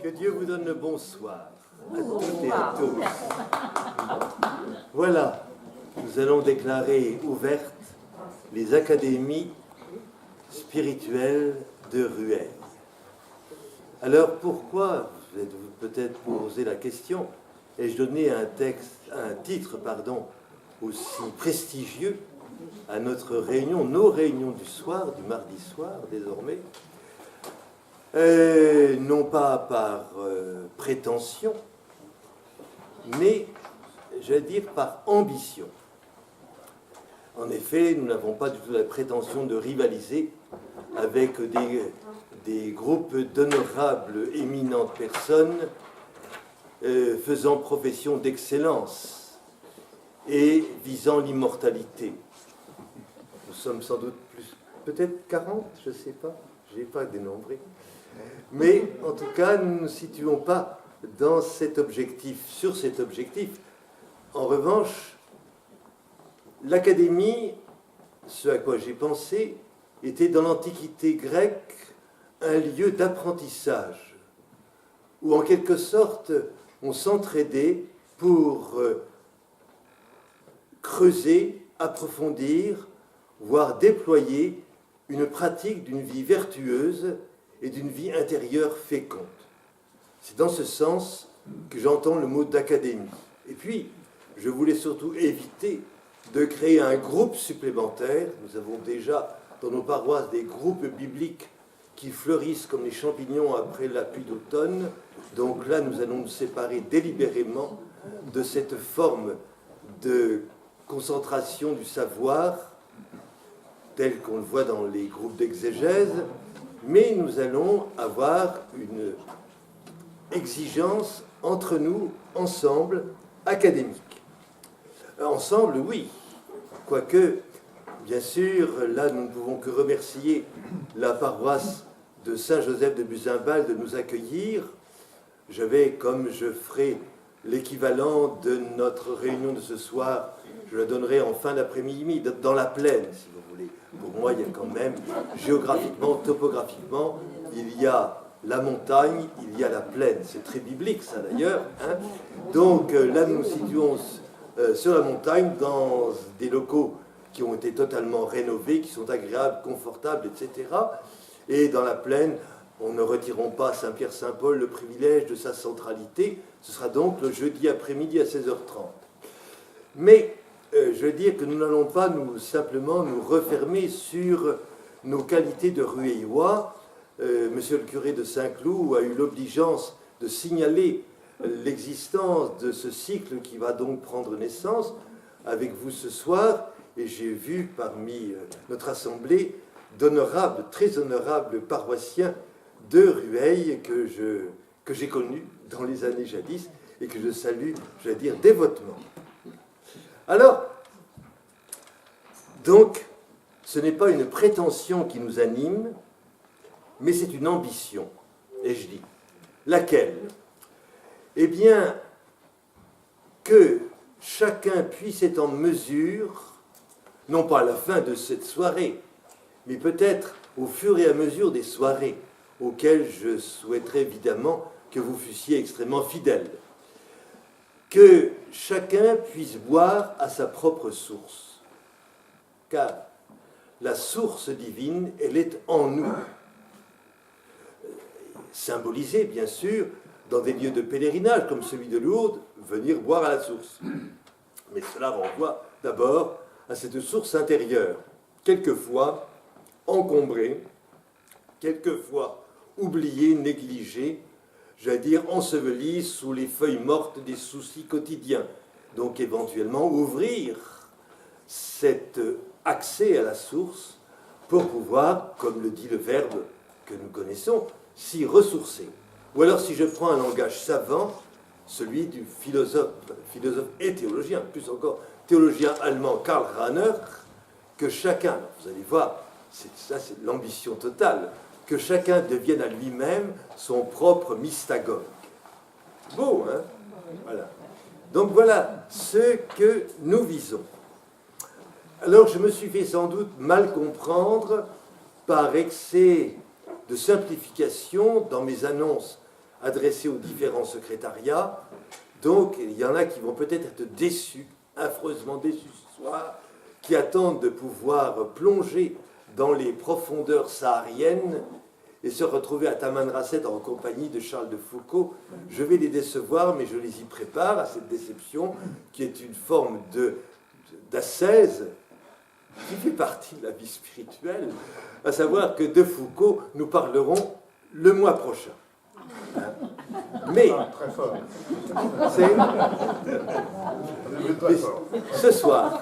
Que Dieu vous donne le bonsoir à toutes et à tous. Voilà, nous allons déclarer ouvertes les académies spirituelles de Rueil. Alors pourquoi, vous êtes peut-être posé la question, ai-je donné un titre, aussi prestigieux à notre réunion, nos réunions du soir, du mardi soir désormais, non pas par prétention, mais, j'allais dire, par ambition. En effet, nous n'avons pas du tout la prétention de rivaliser avec des groupes d'honorables, éminentes personnes faisant profession d'excellence et visant l'immortalité. Nous sommes sans doute peut-être 40, je ne sais pas, je n'ai pas dénombré. Mais en tout cas, nous ne nous situons pas dans cet objectif, sur cet objectif. En revanche, l'académie, ce à quoi j'ai pensé, était dans l'Antiquité grecque un lieu d'apprentissage, où en quelque sorte on s'entraidait pour creuser, approfondir, voire déployer une pratique d'une vie vertueuse et d'une vie intérieure féconde. C'est dans ce sens que j'entends le mot d'académie. Et puis, je voulais surtout éviter de créer un groupe supplémentaire. Nous avons déjà dans nos paroisses des groupes bibliques qui fleurissent comme les champignons après la pluie d'automne. Donc là, nous allons nous séparer délibérément de cette forme de concentration du savoir tel qu'on le voit dans les groupes d'exégèse, mais nous allons avoir une exigence entre nous, ensemble, académique. Ensemble, oui, quoique, bien sûr, là, nous ne pouvons que remercier la paroisse de Saint-Joseph de Buzenval de nous accueillir. Je vais, comme je ferai l'équivalent de notre réunion de ce soir, je la donnerai en fin d'après-midi, dans la plaine, si vous voulez. Pour moi, il y a quand même, géographiquement, topographiquement, il y a la montagne, il y a la plaine. C'est très biblique, ça, d'ailleurs. Hein. Donc, là, nous nous situons sur la montagne, dans des locaux qui ont été totalement rénovés, qui sont agréables, confortables, etc. Et dans la plaine, on ne retirons pas à Saint-Pierre-Saint-Paul le privilège de sa centralité. Ce sera donc le jeudi après-midi à 16h30. Mais je veux dire que nous n'allons pas simplement nous refermer sur nos qualités de Rueillois. Monsieur le curé de Saint-Cloud a eu l'obligeance de signaler l'existence de ce cycle qui va donc prendre naissance avec vous ce soir. Et j'ai vu parmi notre assemblée d'honorables, très honorables paroissiens de Rueil que j'ai connus dans les années jadis et que je salue, je vais dire, dévotement. Alors, donc, ce n'est pas une prétention qui nous anime, mais c'est une ambition, ai-je dit. Laquelle? Eh bien, que chacun puisse être en mesure, non pas à la fin de cette soirée, mais peut-être au fur et à mesure des soirées auxquelles je souhaiterais évidemment que vous fussiez extrêmement fidèles, que chacun puisse boire à sa propre source, car la source divine, elle est en nous, symbolisée bien sûr dans des lieux de pèlerinage comme celui de Lourdes, venir boire à la source. Mais cela renvoie d'abord à cette source intérieure, quelquefois encombrée, quelquefois oubliée, négligée, j'allais dire ensevelie sous les feuilles mortes des soucis quotidiens. Donc éventuellement ouvrir cet accès à la source pour pouvoir, comme le dit le verbe que nous connaissons, s'y ressourcer. Ou alors si je prends un langage savant, celui du philosophe et théologien, plus encore théologien allemand Karl Rahner, que chacun, vous allez voir, ça c'est l'ambition totale, que chacun devienne à lui-même son propre mystagogue. Beau, hein? Voilà. Donc voilà ce que nous visons. Alors je me suis fait sans doute mal comprendre par excès de simplification dans mes annonces adressé aux différents secrétariats. Donc, il y en a qui vont peut-être être déçus, affreusement déçus ce soir, qui attendent de pouvoir plonger dans les profondeurs sahariennes et se retrouver à Tamanrasset en compagnie de Charles de Foucault. Je vais les décevoir, mais je les y prépare à cette déception qui est une forme d'ascèse qui fait partie de la vie spirituelle, à savoir que de Foucault, nous parlerons le mois prochain. Mais, ce soir,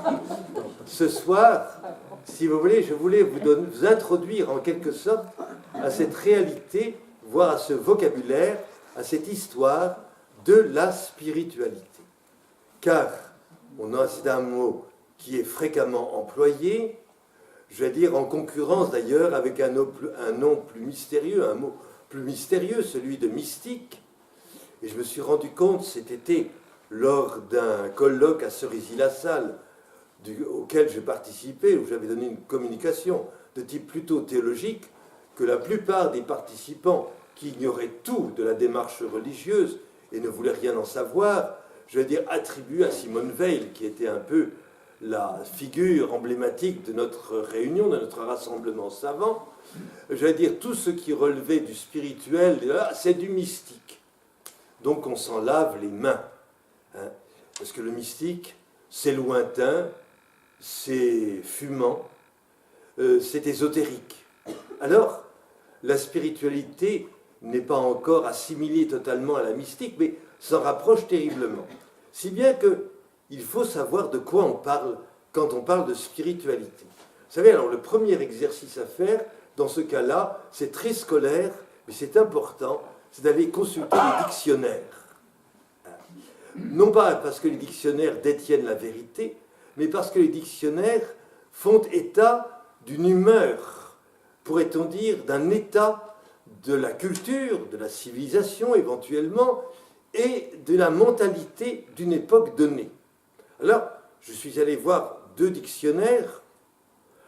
si vous voulez, je voulais vous introduire en quelque sorte à cette réalité, voire à ce vocabulaire, à cette histoire de la spiritualité. Car c'est un mot qui est fréquemment employé, je vais dire en concurrence d'ailleurs avec un nom plus mystérieux, un mot plus mystérieux, celui de mystique. Et je me suis rendu compte cet été, lors d'un colloque à Cerisy-la-Salle, auquel j'ai participé, où j'avais donné une communication de type plutôt théologique, que la plupart des participants qui ignoraient tout de la démarche religieuse et ne voulaient rien en savoir, je vais dire attribuent à Simone Veil, qui était un peu la figure emblématique de notre réunion, de notre rassemblement savant, je vais dire tout ce qui relevait du spirituel, c'est du mystique. Donc on s'en lave les mains. Hein, parce que le mystique, c'est lointain, c'est fumant, c'est ésotérique. Alors, la spiritualité n'est pas encore assimilée totalement à la mystique, mais s'en rapproche terriblement. Si bien qu'il faut savoir de quoi on parle quand on parle de spiritualité. Vous savez, alors le premier exercice à faire, dans ce cas-là, c'est très scolaire, mais c'est important, c'est d'aller consulter les dictionnaires. Non pas parce que les dictionnaires détiennent la vérité, mais parce que les dictionnaires font état d'une humeur, pourrait-on dire, d'un état de la culture, de la civilisation éventuellement, et de la mentalité d'une époque donnée. Alors, je suis allé voir 2 dictionnaires,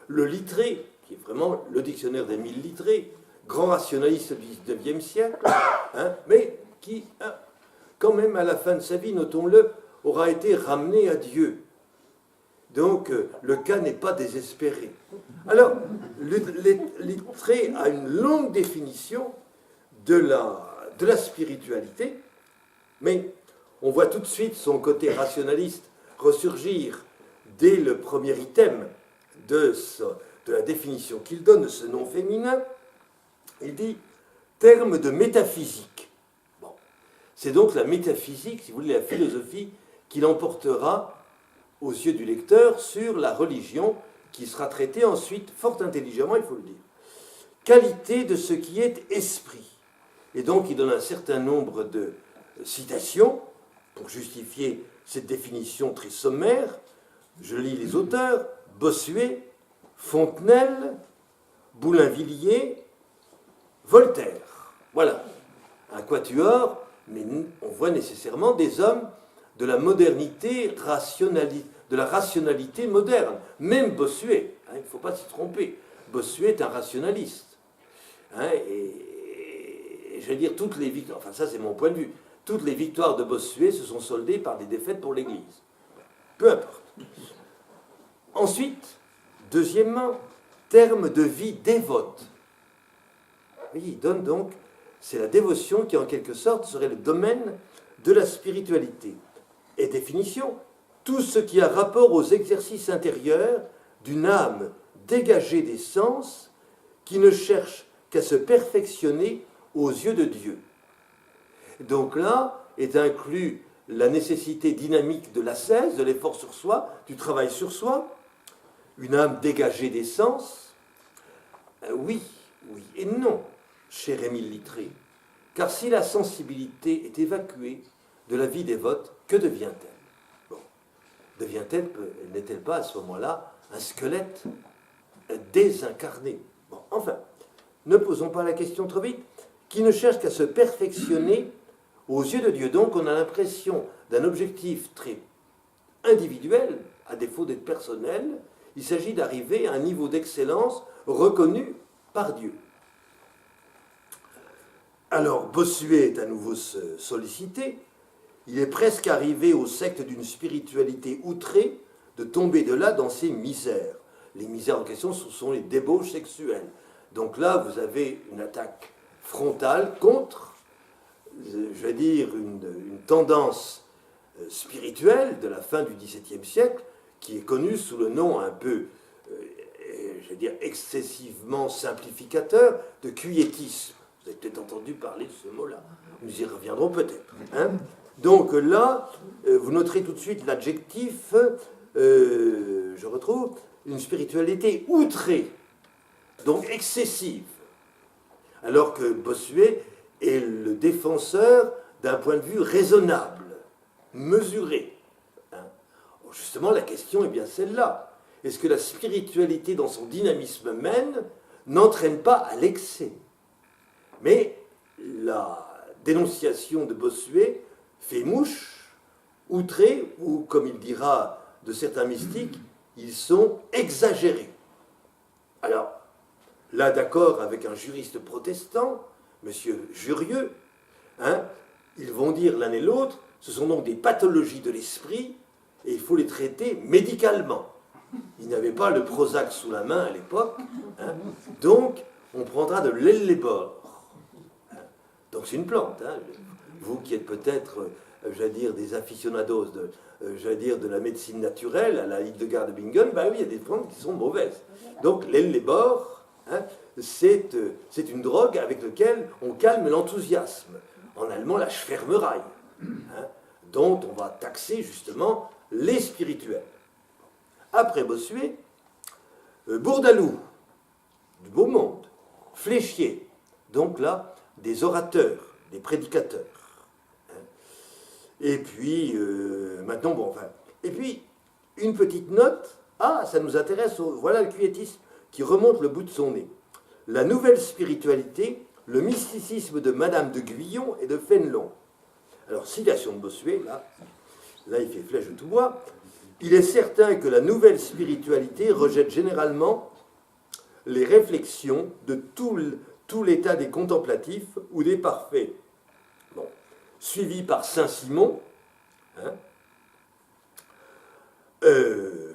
le Littré, qui est vraiment le dictionnaire d'Émile Littré, grand rationaliste du XIXe siècle, mais qui, quand même, à la fin de sa vie, notons-le, aura été ramené à Dieu. Donc, le cas n'est pas désespéré. Alors, Littré a une longue définition de la spiritualité, mais on voit tout de suite son côté rationaliste ressurgir dès le premier item de la définition qu'il donne de ce nom féminin. Il dit « terme de métaphysique ». Bon. C'est donc la métaphysique, si vous voulez, la philosophie, qui l'emportera aux yeux du lecteur sur la religion, qui sera traitée ensuite fort intelligemment, il faut le dire. Qualité de ce qui est esprit. Et donc il donne un certain nombre de citations pour justifier cette définition très sommaire. Je lis les auteurs: Bossuet, Fontenelle, Boulainvilliers, Voltaire. Voilà, un quatuor, mais on voit nécessairement des hommes de la modernité, de la rationalité moderne. Même Bossuet, il ne faut pas s'y tromper. Bossuet est un rationaliste. Et je vais dire, toutes les victoires, enfin ça c'est mon point de vue, toutes les victoires de Bossuet se sont soldées par des défaites pour l'Église. Peu importe. Ensuite, deuxièmement, terme de vie dévote. Oui, il donne donc, c'est la dévotion qui en quelque sorte serait le domaine de la spiritualité. Et définition, tout ce qui a rapport aux exercices intérieurs d'une âme dégagée des sens qui ne cherche qu'à se perfectionner aux yeux de Dieu. Donc là est inclus la nécessité dynamique de l'ascèse, de l'effort sur soi, du travail sur soi, une âme dégagée des sens. Oui et non, cher Émile Littré, car si la sensibilité est évacuée de la vie dévote, que devient-elle? Devient-elle, n'est-elle pas à ce moment-là un squelette désincarné? Enfin, ne posons pas la question trop vite, qui ne cherche qu'à se perfectionner aux yeux de Dieu. Donc on a l'impression d'un objectif très individuel, à défaut d'être personnel. Il s'agit d'arriver à un niveau d'excellence reconnu par Dieu. Alors, Bossuet est à nouveau sollicité. Il est presque arrivé au secte d'une spiritualité outrée de tomber de là dans ses misères. Les misères en question, ce sont les débauches sexuelles. Donc là, vous avez une attaque frontale contre, je vais dire, une tendance spirituelle de la fin du XVIIe siècle, qui est connue sous le nom un peu, je vais dire, excessivement simplificateur de quiétisme. Vous avez peut-être entendu parler de ce mot-là. Nous y reviendrons peut-être. Hein. Donc là, vous noterez tout de suite l'adjectif, je retrouve, une spiritualité outrée, donc excessive. Alors que Bossuet est le défenseur d'un point de vue raisonnable, mesuré. Hein. Justement, la question est bien celle-là. Est-ce que la spiritualité, dans son dynamisme même, n'entraîne pas à l'excès? Mais la dénonciation de Bossuet fait mouche, outré, ou comme il dira de certains mystiques, ils sont exagérés. Alors, là d'accord avec un juriste protestant, M. Jurieu, hein, ils vont dire l'un et l'autre, ce sont donc des pathologies de l'esprit, et il faut les traiter médicalement. Ils n'avaient pas le Prozac sous la main à l'époque, hein, donc on prendra de l'ellébore. Donc c'est une plante. Hein. Vous qui êtes peut-être, j'allais dire, des aficionados de la médecine naturelle à la Hildegard de Bingen, ben oui, il y a des plantes qui sont mauvaises. Donc l'ellébore, hein, c'est une drogue avec laquelle on calme l'enthousiasme. En allemand, la Schwärmerei, hein, dont on va taxer justement les spirituels. Après Bossuet, Bourdaloue, du beau monde, Fléchier, donc là, des orateurs, des prédicateurs. Et puis, maintenant, bon, enfin. Et puis, une petite note. Ah, ça nous intéresse. Voilà le quiétisme qui remonte le bout de son nez. La nouvelle spiritualité, le mysticisme de Madame de Guyon et de Fénelon. Alors, citation de Bossuet, là, il fait flèche de tout bois. Il est certain que la nouvelle spiritualité rejette généralement les réflexions de tout l'état des contemplatifs ou des parfaits. Bon. Suivi par Saint-Simon, hein,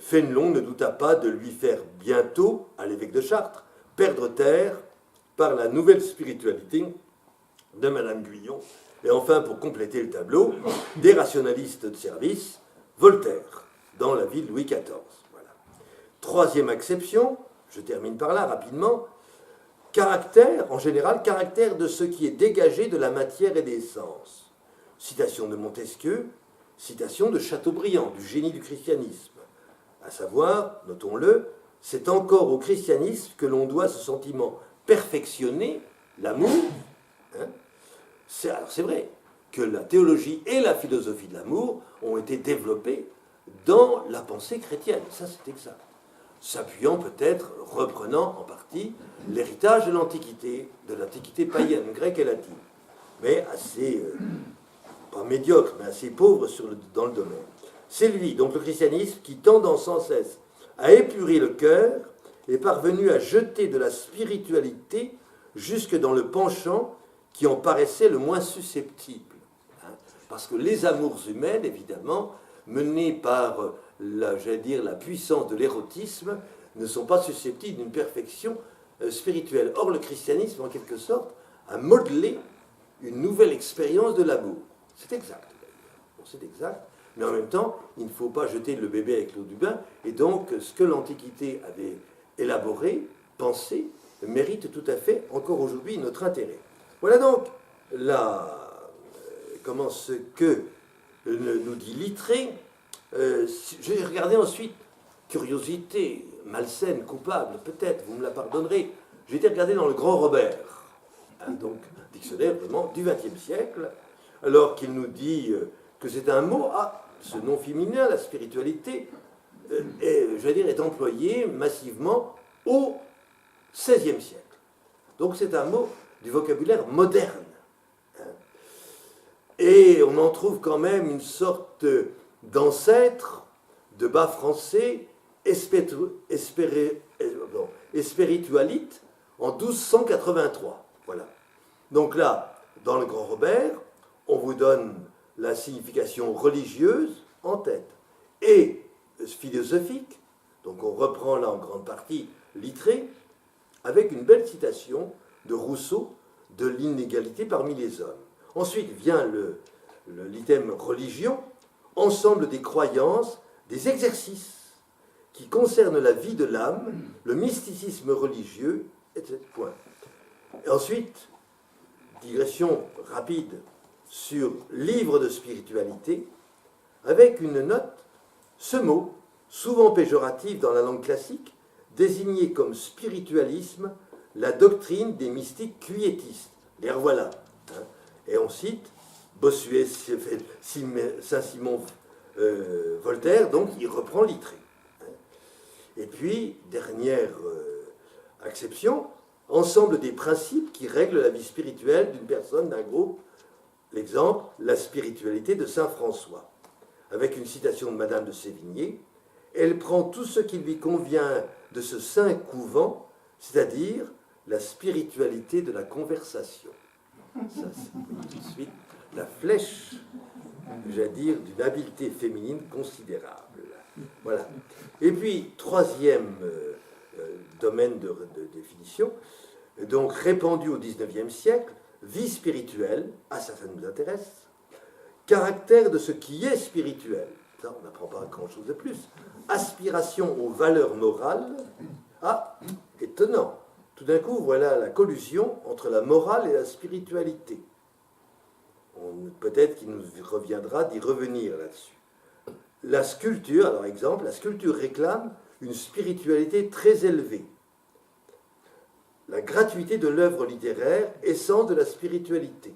Fénelon ne douta pas de lui faire bientôt, à l'évêque de Chartres, perdre terre par la nouvelle spiritualité de Madame Guyon. Et enfin, pour compléter le tableau, des rationalistes de service, Voltaire, dans la ville Louis XIV. Voilà. Troisième acception, je termine par là rapidement, caractère, en général, caractère de ce qui est dégagé de la matière et des sens. Citation de Montesquieu, citation de Chateaubriand, du génie du christianisme. À savoir, notons-le, c'est encore au christianisme que l'on doit ce sentiment perfectionné, l'amour. Hein. C'est vrai que la théologie et la philosophie de l'amour ont été développées dans la pensée chrétienne. Ça, c'est exact. S'appuyant peut-être, reprenant en partie l'héritage de l'Antiquité païenne, grecque et latine, mais assez, pas médiocre, mais assez pauvre dans le domaine. C'est lui, donc le christianisme, qui, tendant sans cesse à épurer le cœur, est parvenu à jeter de la spiritualité jusque dans le penchant qui en paraissait le moins susceptible. Hein, parce que les amours humaines, évidemment, menées par la puissance de l'érotisme, ne sont pas susceptibles d'une perfection spirituelle. Or, le christianisme, en quelque sorte, a modelé une nouvelle expérience de l'amour. C'est exact, d'ailleurs. Bon, c'est exact, mais en même temps, il ne faut pas jeter le bébé avec l'eau du bain, et donc, ce que l'Antiquité avait élaboré, pensé, mérite tout à fait, encore aujourd'hui, notre intérêt. Voilà donc ce que nous dit Littré. J'ai regardé ensuite, curiosité, malsaine, coupable, peut-être, vous me la pardonnerez, j'ai été regardé dans le Grand Robert, hein, donc dictionnaire vraiment du XXe siècle, alors qu'il nous dit que c'est un mot, ce nom féminin, la spiritualité, est employé massivement au XVIe siècle. Donc c'est un mot du vocabulaire moderne. Hein. Et on en trouve quand même une sorte d'ancêtre de bas français espiritualite en 1283. Voilà. Donc là, Dans le Grand Robert, on vous donne la signification religieuse en tête et philosophique, donc on reprend là en grande partie Littré, avec une belle citation de Rousseau de l'inégalité parmi les hommes. Ensuite vient l'item religion, ensemble des croyances, des exercices qui concernent la vie de l'âme, le mysticisme religieux, etc. Point. Et ensuite, digression rapide sur livre de spiritualité, avec une note, ce mot, souvent péjoratif dans la langue classique, désigné comme spiritualisme la doctrine des mystiques quiétistes. Les revoilà. Hein. Et on cite Bossuet, Saint-Simon, Voltaire, donc il reprend Littré. Et puis, dernière acception, ensemble des principes qui règlent la vie spirituelle d'une personne, d'un groupe. L'exemple, la spiritualité de saint François. Avec une citation de Madame de Sévigné, elle prend tout ce qui lui convient de ce saint couvent, c'est-à-dire la spiritualité de la conversation. Ça, c'est tout de suite la flèche, j'allais dire, d'une habileté féminine considérable. Voilà. Et puis, troisième domaine de définition, donc répandu au XIXe siècle, vie spirituelle, ah ça nous intéresse, caractère de ce qui est spirituel, ça on n'apprend pas grand-chose de plus, aspiration aux valeurs morales, ah, étonnant, tout d'un coup voilà la collusion entre la morale et la spiritualité. Peut-être qu'il nous reviendra d'y revenir là-dessus. La sculpture, alors exemple, la sculpture réclame une spiritualité très élevée. La gratuité de l'œuvre littéraire, essence de la spiritualité.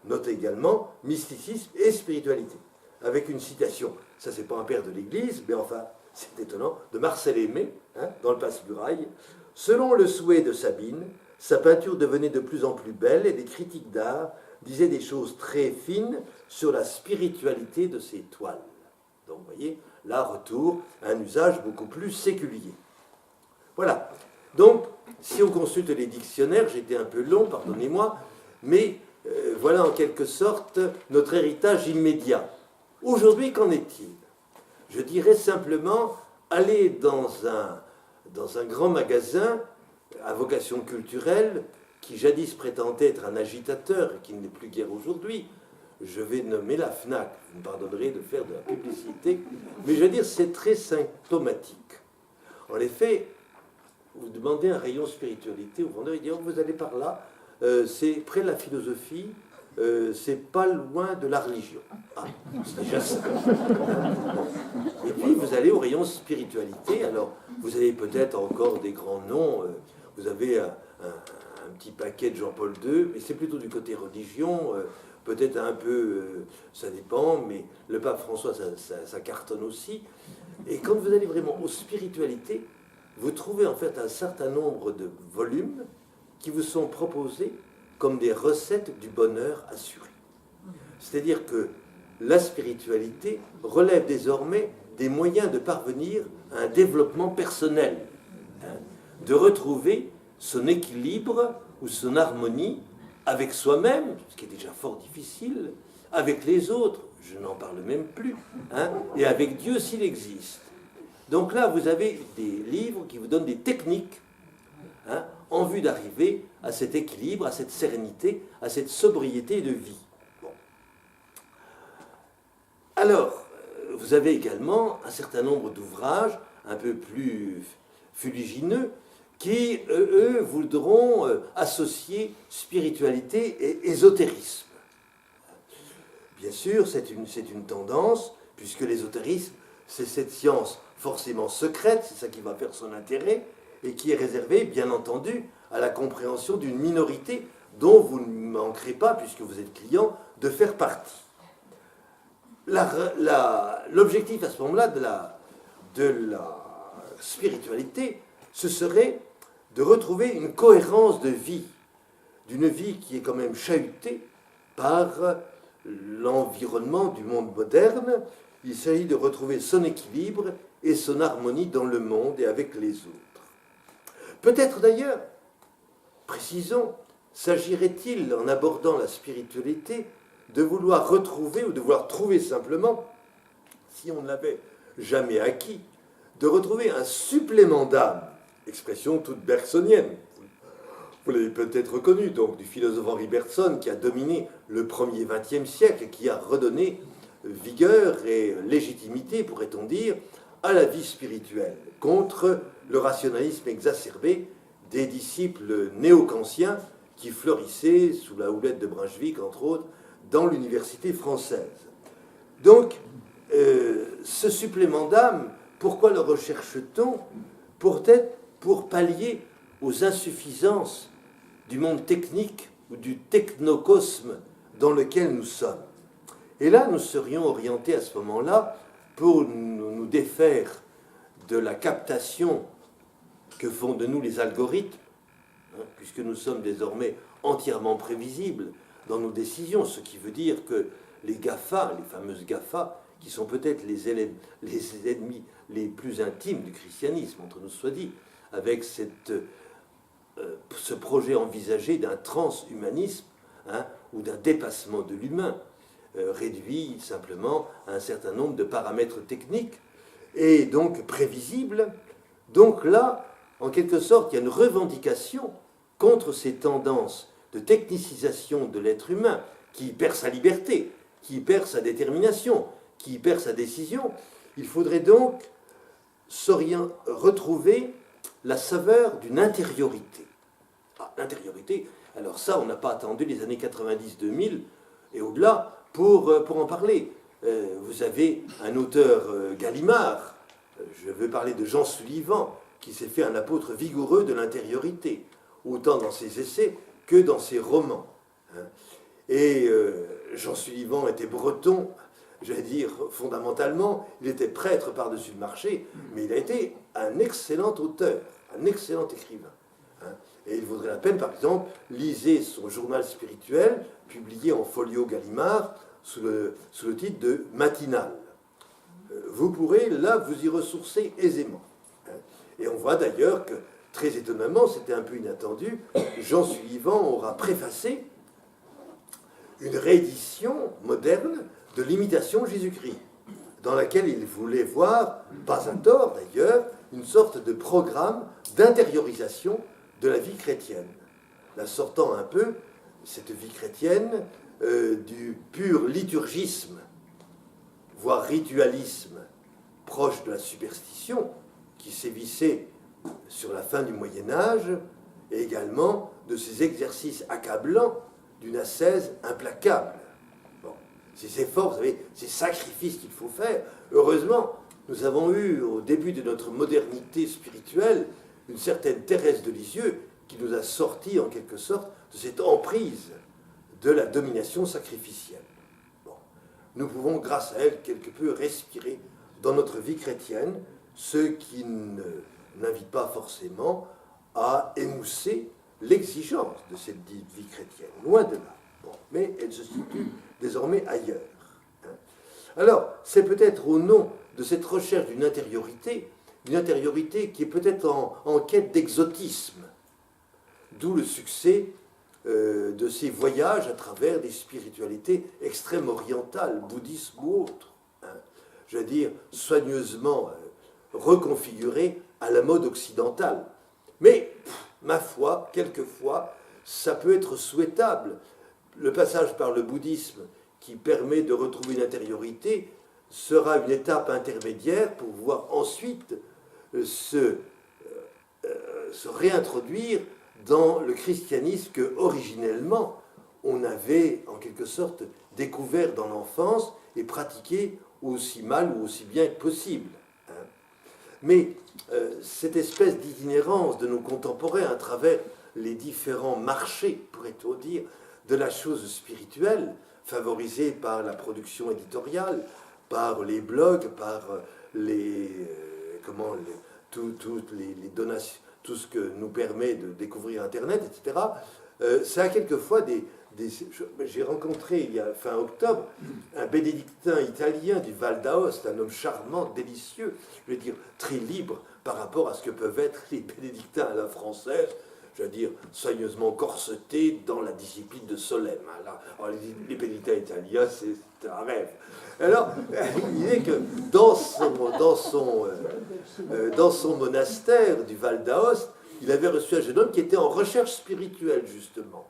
Notez également mysticisme et spiritualité, avec une citation, ça c'est pas un père de l'Église, mais enfin c'est étonnant, de Marcel Aimé, hein, dans le Passe-Muraille. Selon le souhait de Sabine, sa peinture devenait de plus en plus belle et les critiques d'art disaient des choses très fines sur la spiritualité de ses toiles. Donc vous voyez, là retour à un usage beaucoup plus séculier. Voilà. Donc, si on consulte les dictionnaires, j'étais un peu long, pardonnez-moi, mais voilà en quelque sorte notre héritage immédiat. Aujourd'hui, qu'en est-il? Je dirais simplement, aller dans un grand magasin à vocation culturelle, qui jadis prétendait être un agitateur et qui ne l'est plus guère aujourd'hui, je vais nommer la FNAC, vous me pardonnerez de faire de la publicité, mais je veux dire, c'est très symptomatique. En effet, vous demandez un rayon spiritualité au vendeur, il dit, oh, vous allez par là, c'est près de la philosophie, c'est pas loin de la religion. Ah, c'est déjà ça. Et puis vous allez au rayon spiritualité, alors vous avez peut-être encore des grands noms, vous avez un petit paquet de Jean-Paul II, mais c'est plutôt du côté religion, peut-être un peu, ça dépend, mais le pape François, ça cartonne aussi. Et quand vous allez vraiment aux spiritualités, vous trouvez en fait un certain nombre de volumes qui vous sont proposés comme des recettes du bonheur assuré. C'est-à-dire que la spiritualité relève désormais des moyens de parvenir à un développement personnel, hein, de retrouver son équilibre ou son harmonie avec soi-même, ce qui est déjà fort difficile, avec les autres, je n'en parle même plus, hein, et avec Dieu s'il existe. Donc là, vous avez des livres qui vous donnent des techniques, hein, en vue d'arriver à cet équilibre, à cette sérénité, à cette sobriété de vie. Bon. Alors, vous avez également un certain nombre d'ouvrages un peu plus fuligineux qui, eux, voudront associer spiritualité et ésotérisme. Bien sûr, c'est une tendance, puisque l'ésotérisme, c'est cette science forcément secrète, c'est ça qui va faire son intérêt, et qui est réservée, bien entendu, à la compréhension d'une minorité dont vous ne manquerez pas, puisque vous êtes client, de faire partie. L'objectif à ce moment-là de la spiritualité, ce serait de retrouver une cohérence de vie, d'une vie qui est quand même chahutée par l'environnement du monde moderne. Il s'agit de retrouver son équilibre et son harmonie dans le monde et avec les autres. Peut-être d'ailleurs, précisons, s'agirait-il, en abordant la spiritualité, de vouloir retrouver ou de vouloir trouver simplement, si on ne l'avait jamais acquis, de retrouver un supplément d'âme, expression toute bergsonienne. Vous l'avez peut-être reconnu, donc, du philosophe Henri Bergson, qui a dominé le premier XXe siècle et qui a redonné vigueur et légitimité, pourrait-on dire, à la vie spirituelle, contre le rationalisme exacerbé des disciples néo-kantiens qui fleurissaient sous la houlette de Brunswick, entre autres, dans l'université française. Donc, ce supplément d'âme, pourquoi le recherche-t-on? Peut-être pour pallier aux insuffisances du monde technique ou du technocosme dans lequel nous sommes. Et là, nous serions orientés à ce moment-là pour nous défaire de la captation que font de nous les algorithmes, puisque nous sommes désormais entièrement prévisibles dans nos décisions, ce qui veut dire que les GAFA, les fameuses GAFA, qui sont peut-être les ennemis les plus intimes du christianisme, entre nous soit dit, avec ce projet envisagé d'un transhumanisme, ou d'un dépassement de l'humain, réduit simplement à un certain nombre de paramètres techniques, et donc prévisibles. Donc là, en quelque sorte, il y a une revendication contre ces tendances de technicisation de l'être humain qui perd sa liberté, qui perd sa détermination, qui perd sa décision. Il faudrait donc retrouver la saveur d'une intériorité. L'intériorité, alors ça, on n'a pas attendu les années 90-2000 et au-delà pour en parler. Vous avez un auteur Gallimard, je veux parler de Jean Sullivan, qui s'est fait un apôtre vigoureux de l'intériorité, autant dans ses essais que dans ses romans. Et Jean Sullivan était breton, j'allais dire fondamentalement, il était prêtre par-dessus le marché, mais il a été un excellent auteur, un excellent écrivain. Et il vaudrait la peine, par exemple, lisez son journal spirituel, publié en folio Gallimard, sous le titre de Matinal. Vous pourrez, là, vous y ressourcer aisément. Et on voit d'ailleurs que, très étonnamment, c'était un peu inattendu, Jean Sullivan aura préfacé une réédition moderne de l'imitation de Jésus-Christ, dans laquelle il voulait voir, pas à tort d'ailleurs, une sorte de programme d'intériorisation de la vie chrétienne, la sortant un peu, cette vie chrétienne, du pur liturgisme, voire ritualisme, proche de la superstition, qui sévissait sur la fin du Moyen-Âge, et également de ces exercices accablants d'une ascèse implacable. Bon, ces efforts, vous savez, ces sacrifices qu'il faut faire. Heureusement, nous avons eu, au début de notre modernité spirituelle, une certaine Thérèse de Lisieux qui nous a sortis, en quelque sorte, de cette emprise de la domination sacrificielle. Bon, nous pouvons, grâce à elle, quelque peu respirer dans notre vie chrétienne, ce qui n'invite pas forcément à émousser l'exigence de cette dite vie chrétienne, loin de là. Bon, mais elle se situe désormais ailleurs. Alors, c'est peut-être au nom de cette recherche d'une intériorité qui est peut-être en quête d'exotisme, d'où le succès de ces voyages à travers des spiritualités extrêmes orientales, bouddhisme ou autres, je veux dire, soigneusement reconfigurées à la mode occidentale. Mais, ma foi, quelquefois, ça peut être souhaitable. Le passage par le bouddhisme qui permet de retrouver une intériorité sera une étape intermédiaire pour pouvoir ensuite se réintroduire dans le christianisme que, originellement, on avait en quelque sorte découvert dans l'enfance et pratiqué aussi mal ou aussi bien que possible. Mais cette espèce d'itinérance de nos contemporains à travers les différents marchés, pourrait-on dire, de la chose spirituelle, favorisée par la production éditoriale, par les blogs, par les donations, tout ce que nous permet de découvrir Internet, etc. Ça a quelquefois j'ai rencontré, il y a fin octobre, un bénédictin italien du Val d'Aoste, un homme charmant, délicieux, je veux dire, très libre par rapport à ce que peuvent être les bénédictins à la française. je veux dire, soigneusement corseté dans la discipline de Solesmes. Alors, les Penita Italia, c'est un rêve. Alors, il disait que dans son monastère du Val d'Aoste, il avait reçu un jeune homme qui était en recherche spirituelle, justement.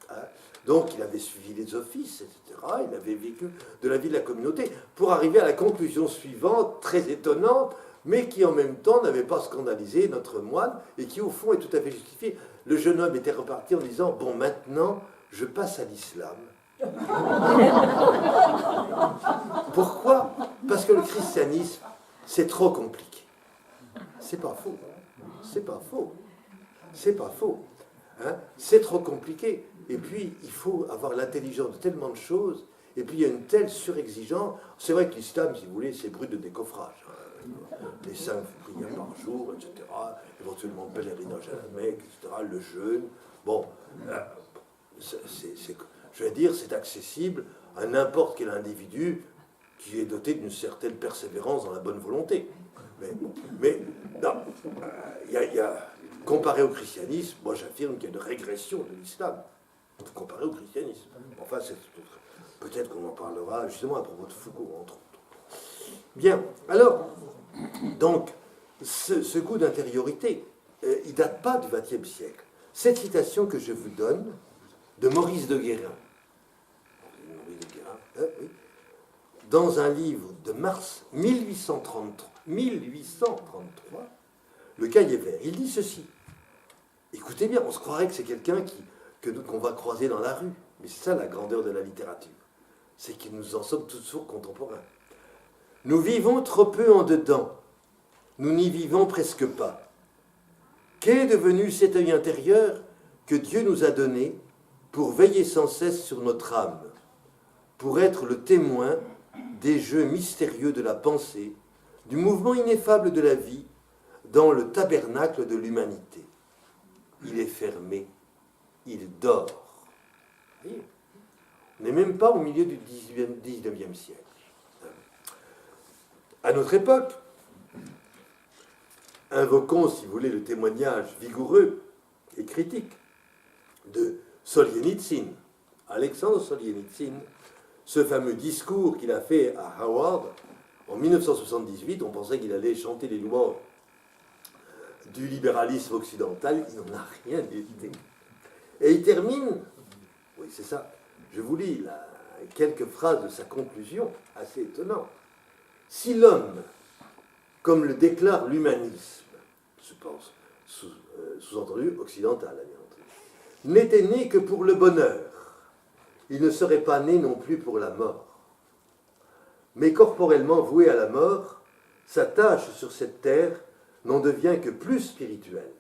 Hein. Donc, il avait suivi les offices, etc. Il avait vécu de la vie de la communauté pour arriver à la conclusion suivante, très étonnante, mais qui en même temps n'avait pas scandalisé notre moine et qui, au fond, est tout à fait justifiée. Le jeune homme était reparti en disant « Bon, maintenant, je passe à l'islam. » Pourquoi? Parce que le christianisme, c'est trop compliqué. C'est pas faux. C'est pas faux. C'est pas faux. Hein? C'est trop compliqué. Et puis, il faut avoir l'intelligence de tellement de choses. Et puis, il y a une telle surexigence. C'est vrai que l'islam, si vous voulez, c'est brut de décoffrage. Hein. Les 5 prières par jour, etc. Éventuellement, le pèlerinage à la Mecque, etc. Le jeûne. Bon, je vais dire, c'est accessible à n'importe quel individu qui est doté d'une certaine persévérance dans la bonne volonté. Mais non, comparé au christianisme, moi j'affirme qu'il y a une régression de l'islam, comparé au christianisme. Enfin, peut-être qu'on en parlera justement à propos de Foucault, entre autres. Bien, alors, donc, ce coup d'intériorité, il ne date pas du XXe siècle. Cette citation que je vous donne, de Maurice de Guérin, oui, dans un livre de mars 1833, Le Cahier vert, il dit ceci. Écoutez bien, on se croirait que c'est quelqu'un qu'on va croiser dans la rue, mais c'est ça la grandeur de la littérature, c'est que nous en sommes toujours contemporains. Nous vivons trop peu en dedans, nous n'y vivons presque pas. Qu'est devenu cet œil intérieur que Dieu nous a donné pour veiller sans cesse sur notre âme, pour être le témoin des jeux mystérieux de la pensée, du mouvement ineffable de la vie dans le tabernacle de l'humanité. Il est fermé, il dort. Voyez, on n'est même pas au milieu du 19e siècle. À notre époque, invoquons, si vous voulez, le témoignage vigoureux et critique de Soljenitsyne, Alexandre Soljenitsyne, ce fameux discours qu'il a fait à Harvard en 1978. On pensait qu'il allait chanter les louanges du libéralisme occidental, il n'en a rien été. Et il termine, oui c'est ça, je vous lis là, quelques phrases de sa conclusion, assez étonnantes. Si l'homme, comme le déclare l'humanisme, je pense, sous-entendu occidental, n'était né que pour le bonheur, il ne serait pas né non plus pour la mort. Mais corporellement voué à la mort, sa tâche sur cette terre n'en devient que plus spirituelle.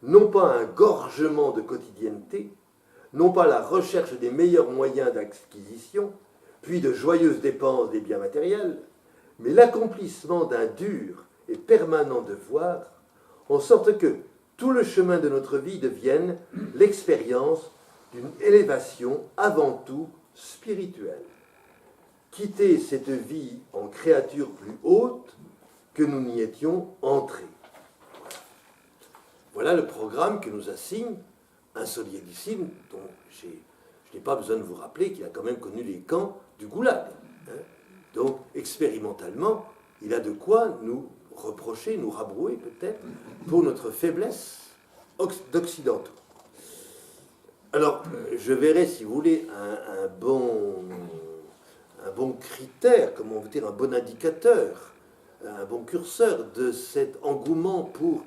Non pas un gorgement de quotidienneté, non pas la recherche des meilleurs moyens d'acquisition, puis de joyeuses dépenses des biens matériels, mais l'accomplissement d'un dur et permanent devoir, en sorte que tout le chemin de notre vie devienne l'expérience d'une élévation avant tout spirituelle. Quitter cette vie en créature plus haute que nous n'y étions entrés. Voilà le programme que nous assigne un Soljenitsyne dont je n'ai pas besoin de vous rappeler qu'il a quand même connu les camps du goulag. Donc, expérimentalement, il a de quoi nous reprocher, nous rabrouer peut-être, pour notre faiblesse d'occidentaux. Alors, je verrai, si vous voulez, un bon critère, comment on veut dire, un bon indicateur, un bon curseur de cet engouement pour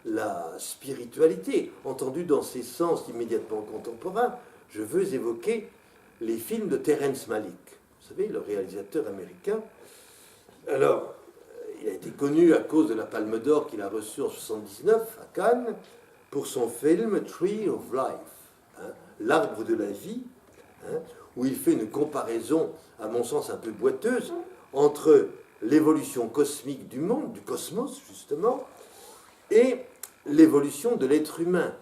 la spiritualité, entendu dans ses sens immédiatement contemporains. Je veux évoquer les films de Terrence Malick, vous savez, le réalisateur américain. Alors, il a été connu à cause de la Palme d'Or qu'il a reçue en 1979 à Cannes pour son film Tree of Life, l'arbre de la vie, où il fait une comparaison, à mon sens un peu boiteuse, entre l'évolution cosmique du monde, du cosmos justement, et l'évolution de l'être humain,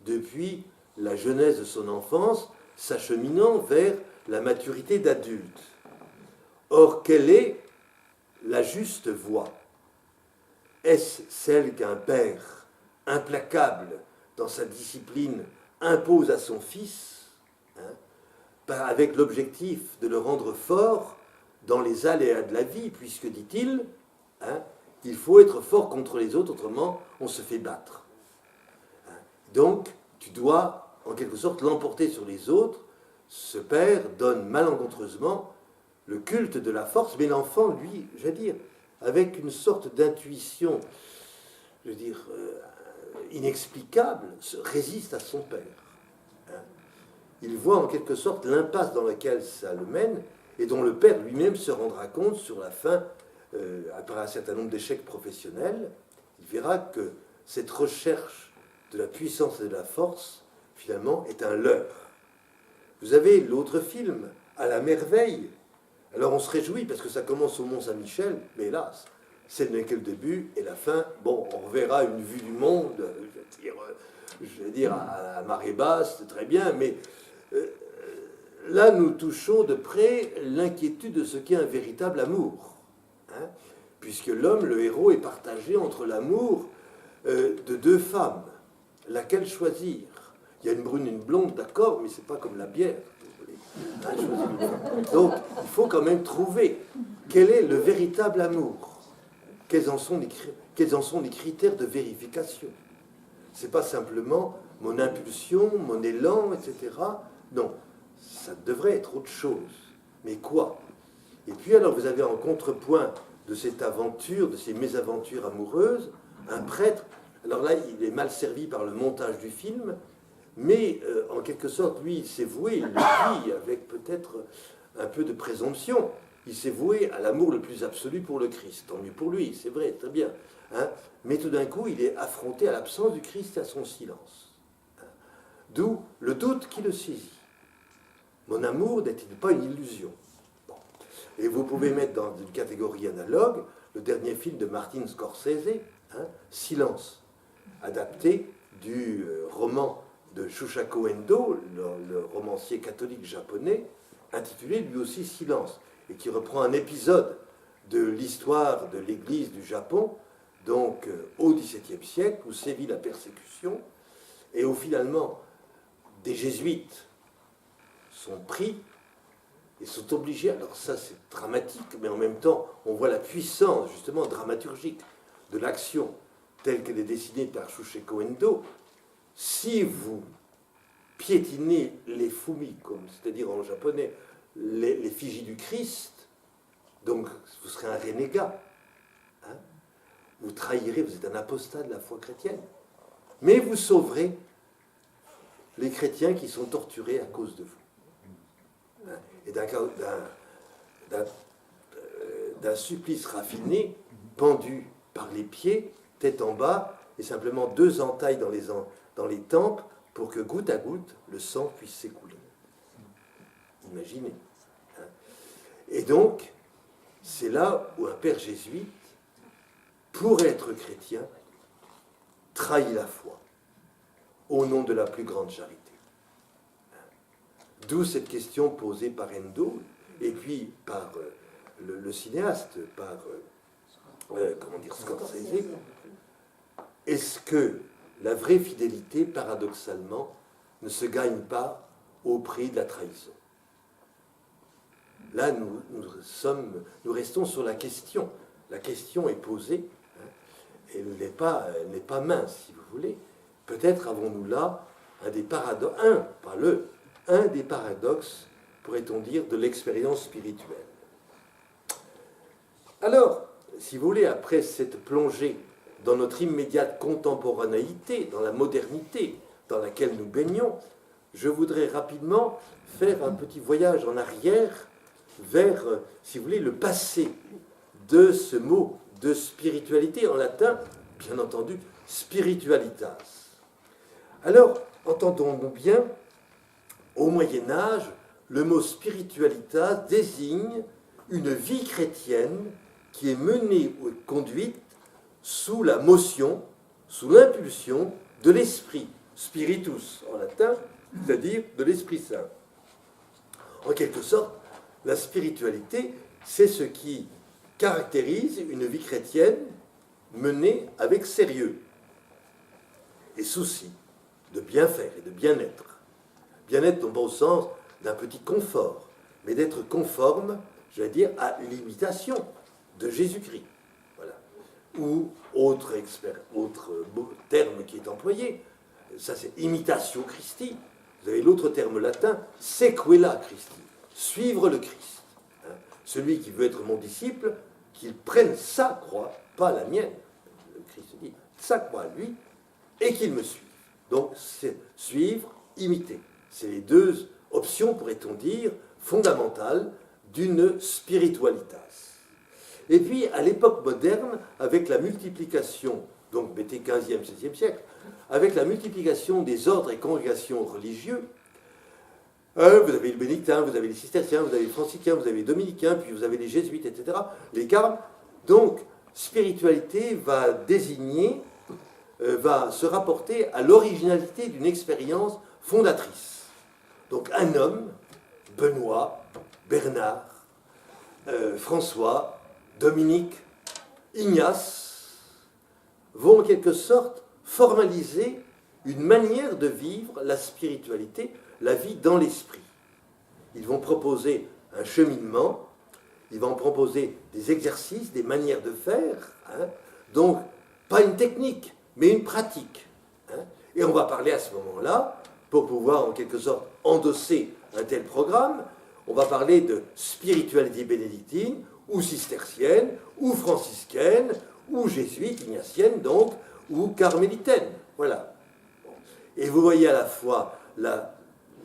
depuis la jeunesse de son enfance, s'acheminant vers la maturité d'adulte. Or, quelle est la juste voie? Est-ce celle qu'un père implacable dans sa discipline, impose à son fils, avec l'objectif de le rendre fort dans les aléas de la vie, puisque, dit-il, il faut être fort contre les autres, autrement on se fait battre. Donc, tu dois, en quelque sorte, l'emporter sur les autres. Ce père donne malencontreusement le culte de la force, mais l'enfant, lui, je veux dire, avec une sorte d'intuition, je veux dire, inexplicable, résiste à son père. Il voit en quelque sorte l'impasse dans laquelle ça le mène, et dont le père lui-même se rendra compte sur la fin, après un certain nombre d'échecs professionnels. Il verra que cette recherche de la puissance et de la force, finalement, est un leurre. Vous avez l'autre film, À la merveille. Alors on se réjouit parce que ça commence au Mont-Saint-Michel, mais hélas, ce n'est que le début, et la fin, bon, on reverra une vue du monde, je veux dire à marée basse, c'est très bien, mais là nous touchons de près l'inquiétude de ce qu'est un véritable amour. Puisque l'homme, le héros, est partagé entre l'amour de deux femmes. Laquelle choisir? Il y a une brune et une blonde, d'accord, mais c'est pas comme la bière. Donc, il faut quand même trouver quel est le véritable amour. Quels en sont les critères de vérification? C'est pas simplement mon impulsion, mon élan, etc. Non, ça devrait être autre chose. Mais quoi? Et puis alors, vous avez en contrepoint de cette aventure, de ces mésaventures amoureuses, un prêtre. Alors là, il est mal servi par le montage du film, mais en quelque sorte, lui, il s'est voué, il le dit avec peut-être un peu de présomption, il s'est voué à l'amour le plus absolu pour le Christ. Tant mieux pour lui, c'est vrai, très bien. Mais tout d'un coup, il est affronté à l'absence du Christ et à son silence. D'où le doute qui le saisit. Mon amour n'est-il pas une illusion? Et vous pouvez mettre dans une catégorie analogue le dernier film de Martin Scorsese, Silence, adapté du roman de Shusaku Endo, le romancier catholique japonais, intitulé lui aussi Silence, et qui reprend un épisode de l'histoire de l'Église du Japon, donc au XVIIe siècle, où sévit la persécution, et où finalement des jésuites sont pris et sont obligés, alors ça c'est dramatique, mais en même temps on voit la puissance justement dramaturgique de l'action telle qu'elle est dessinée par Shusaku Endo. Si vous piétinez les fumi, c'est-à-dire en japonais l'effigie du Christ, donc vous serez un renégat, vous trahirez, vous êtes un apostat de la foi chrétienne, mais vous sauverez les chrétiens qui sont torturés à cause de vous. Et d'un supplice raffiné, pendu par les pieds, tête en bas, et simplement 2 entailles dans les tempes pour que goutte à goutte, le sang puisse s'écouler. Imaginez. Et donc, c'est là où un père jésuite, pour être chrétien, trahit la foi au nom de la plus grande charité. D'où cette question posée par Endo, et puis par le cinéaste, par Scorsese. Est-ce que la vraie fidélité, paradoxalement, ne se gagne pas au prix de la trahison? Là, nous restons sur la question. La question est posée. Elle n'est pas mince, si vous voulez. Peut-être avons-nous là un des paradoxes, pourrait-on dire, de l'expérience spirituelle. Alors, si vous voulez, après cette plongée dans notre immédiate contemporanéité, dans la modernité dans laquelle nous baignons, je voudrais rapidement faire un petit voyage en arrière vers, si vous voulez, le passé de ce mot de spiritualité, en latin, bien entendu, spiritualitas. Alors, entendons-nous bien, au Moyen-Âge, le mot spiritualitas désigne une vie chrétienne qui est menée ou conduite sous la motion, sous l'impulsion de l'esprit, spiritus en latin, c'est-à-dire de l'Esprit Saint. En quelque sorte, la spiritualité, c'est ce qui caractérise une vie chrétienne menée avec sérieux et souci. de bien faire et de bien-être. Bien-être non pas au sens d'un petit confort, mais d'être conforme, j'allais dire, à l'imitation de Jésus-Christ. Voilà. Ou autre terme qui est employé, ça c'est imitatio Christi. Vous avez l'autre terme latin, sequela Christi, suivre le Christ. Hein. Celui qui veut être mon disciple, qu'il prenne sa croix, pas la mienne. Le Christ dit, sa croix à lui, et qu'il me suive. Donc, c'est suivre, imiter. C'est les deux options, pourrait-on dire, fondamentales d'une spiritualitas. Et puis, à l'époque moderne, avec la multiplication, donc mettez 15e, 16e siècle, avec la multiplication des ordres et congrégations religieux, vous avez les bénédictins, vous avez les cisterciens, vous avez les franciscains, vous avez les dominicains, puis vous avez les jésuites, etc., les carmes. Donc, spiritualité va désigner, va se rapporter à l'originalité d'une expérience fondatrice. Donc, un homme, Benoît, Bernard, François, Dominique, Ignace, vont en quelque sorte formaliser une manière de vivre la spiritualité, la vie dans l'esprit. Ils vont proposer un cheminement, ils vont proposer des exercices, des manières de faire, hein, donc pas une technique, mais une pratique. Hein, et on va parler à ce moment-là, pour pouvoir en quelque sorte endosser un tel programme, on va parler de spiritualité bénédictine, ou cistercienne, ou franciscaine, ou jésuite, ignatienne donc, ou carmélitaine. Voilà. Et vous voyez à la fois,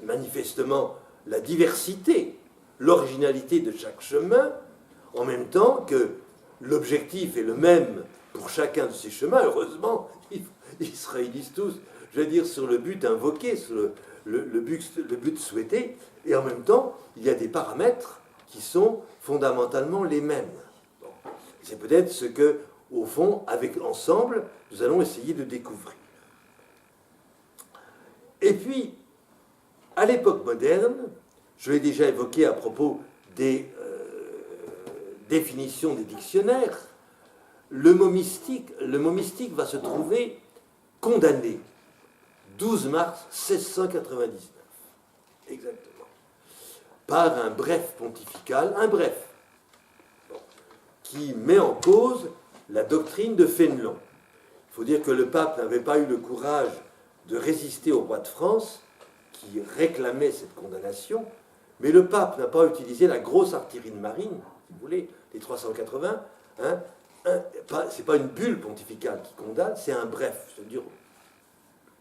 manifestement, la diversité, l'originalité de chaque chemin, en même temps que l'objectif est le même pour chacun de ces chemins. Heureusement, ils se réunissent tous, je veux dire, sur le but invoqué, sur le but souhaité, et en même temps, il y a des paramètres qui sont fondamentalement les mêmes. Bon. C'est peut-être ce que, au fond, avec ensemble, nous allons essayer de découvrir. Et puis, à l'époque moderne, je l'ai déjà évoqué à propos des définitions des dictionnaires, le mot mystique va se trouver condamné 12 mars 1699, exactement, par un bref pontifical, qui met en cause la doctrine de Fénelon. Il faut dire que le pape n'avait pas eu le courage de résister au roi de France, qui réclamait cette condamnation, mais le pape n'a pas utilisé la grosse artillerie de marine, si vous voulez, les 380, hein, c'est pas une bulle pontificale qui condamne, c'est un bref, c'est-à-dire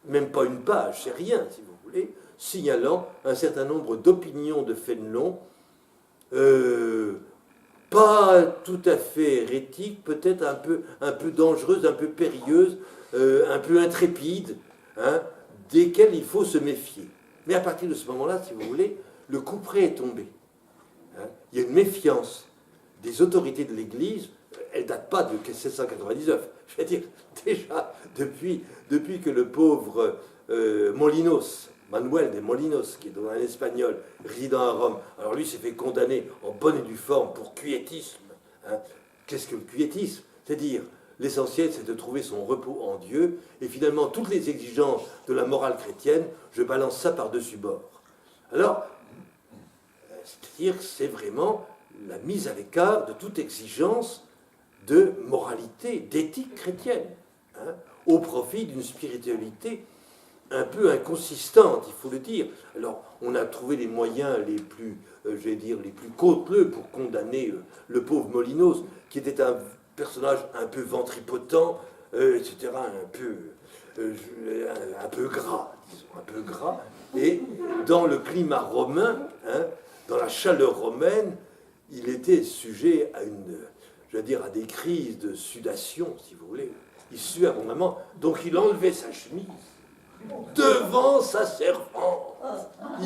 même pas une page, c'est rien, si vous voulez, signalant un certain nombre d'opinions de Fénelon, pas tout à fait hérétiques, peut-être un peu dangereuses, un peu périlleuses, un peu intrépides, hein, desquelles il faut se méfier. Mais à partir de ce moment-là, si vous voulez, le couperet est tombé. Hein. Il y a une méfiance des autorités de l'Église, elle ne date pas de 1799. Je veux dire, déjà, depuis que le pauvre Molinos, Manuel de Molinos, qui est un Espagnol résidant à Rome, alors lui s'est fait condamner en bonne et due forme pour quiétisme. Hein. Qu'est-ce que le quiétisme? C'est-à-dire, l'essentiel, c'est de trouver son repos en Dieu, et finalement, toutes les exigences de la morale chrétienne, je balance ça par-dessus bord. Alors, c'est-à-dire, c'est vraiment la mise à l'écart de toute exigence de moralité, d'éthique chrétienne, hein, au profit d'une spiritualité un peu inconsistante, il faut le dire. Alors, on a trouvé les moyens les plus, les plus cauteleux pour condamner le pauvre Molinos, qui était un personnage un peu ventripotent, etc., un peu gras, disons, un peu gras, et dans le climat romain, hein, dans la chaleur romaine, il était sujet à à des crises de sudation, si vous voulez. Il suait abondamment, donc il enlevait sa chemise devant sa servante.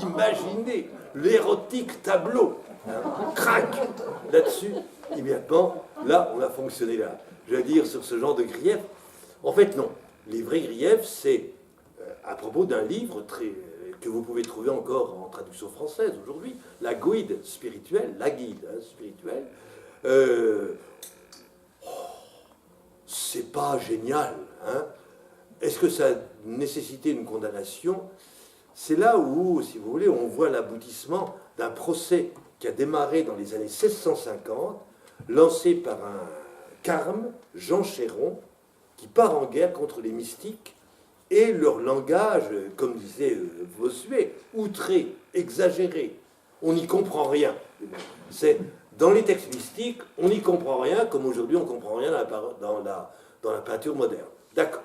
Imaginez l'érotique tableau, hein, crac, là-dessus, immédiatement, là, on a fonctionné là. Sur ce genre de grief. En fait, non. Les vrais griefs, c'est à propos d'un livre que vous pouvez trouver encore en traduction française aujourd'hui, la guide spirituelle, spirituelle. C'est pas génial, hein. est-ce que ça nécessitait une condamnation? C'est là où, si vous voulez, on voit l'aboutissement d'un procès qui a démarré dans les années 1650, lancé par un carme, Jean Chéron, qui part en guerre contre les mystiques, et leur langage, comme disait Bossuet, outré, exagéré. On n'y comprend rien. C'est, dans les textes mystiques, on n'y comprend rien, comme aujourd'hui on ne comprend rien dans la peinture moderne. D'accord.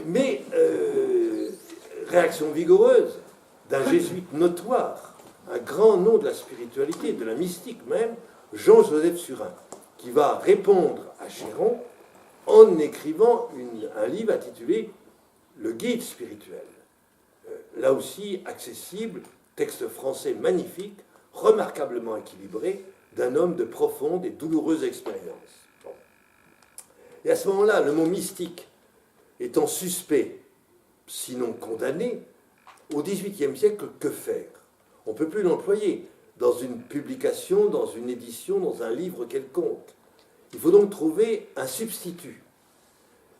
Mais réaction vigoureuse d'un jésuite notoire, un grand nom de la spiritualité, de la mystique même, Jean-Joseph Surin, qui va répondre à Chéron en écrivant un livre intitulé Le Guide spirituel. Là aussi accessible, texte français magnifique, remarquablement équilibré, d'un homme de profonde et douloureuse expérience. Bon. Et à ce moment-là, le mot mystique étant suspect, sinon condamné, au XVIIIe siècle, que faire? On ne peut plus l'employer dans une publication, dans une édition, dans un livre quelconque. Il faut donc trouver un substitut.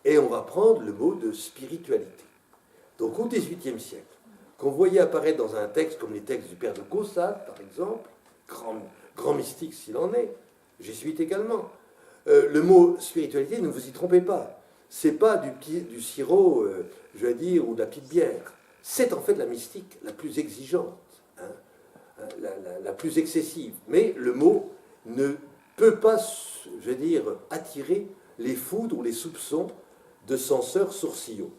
Et on va prendre le mot de spiritualité. Donc au XVIIIe siècle, qu'on voyait apparaître dans un texte comme les textes du père de Caussade, par exemple, grand mystique s'il en est, jésuite également, le mot spiritualité, ne vous y trompez pas, c'est pas du sirop, je vais dire, ou de la petite bière. C'est en fait la mystique la plus exigeante, hein, la plus excessive. Mais le mot ne peut pas, je vais dire, attirer les foudres ou les soupçons de censeurs sourcilleux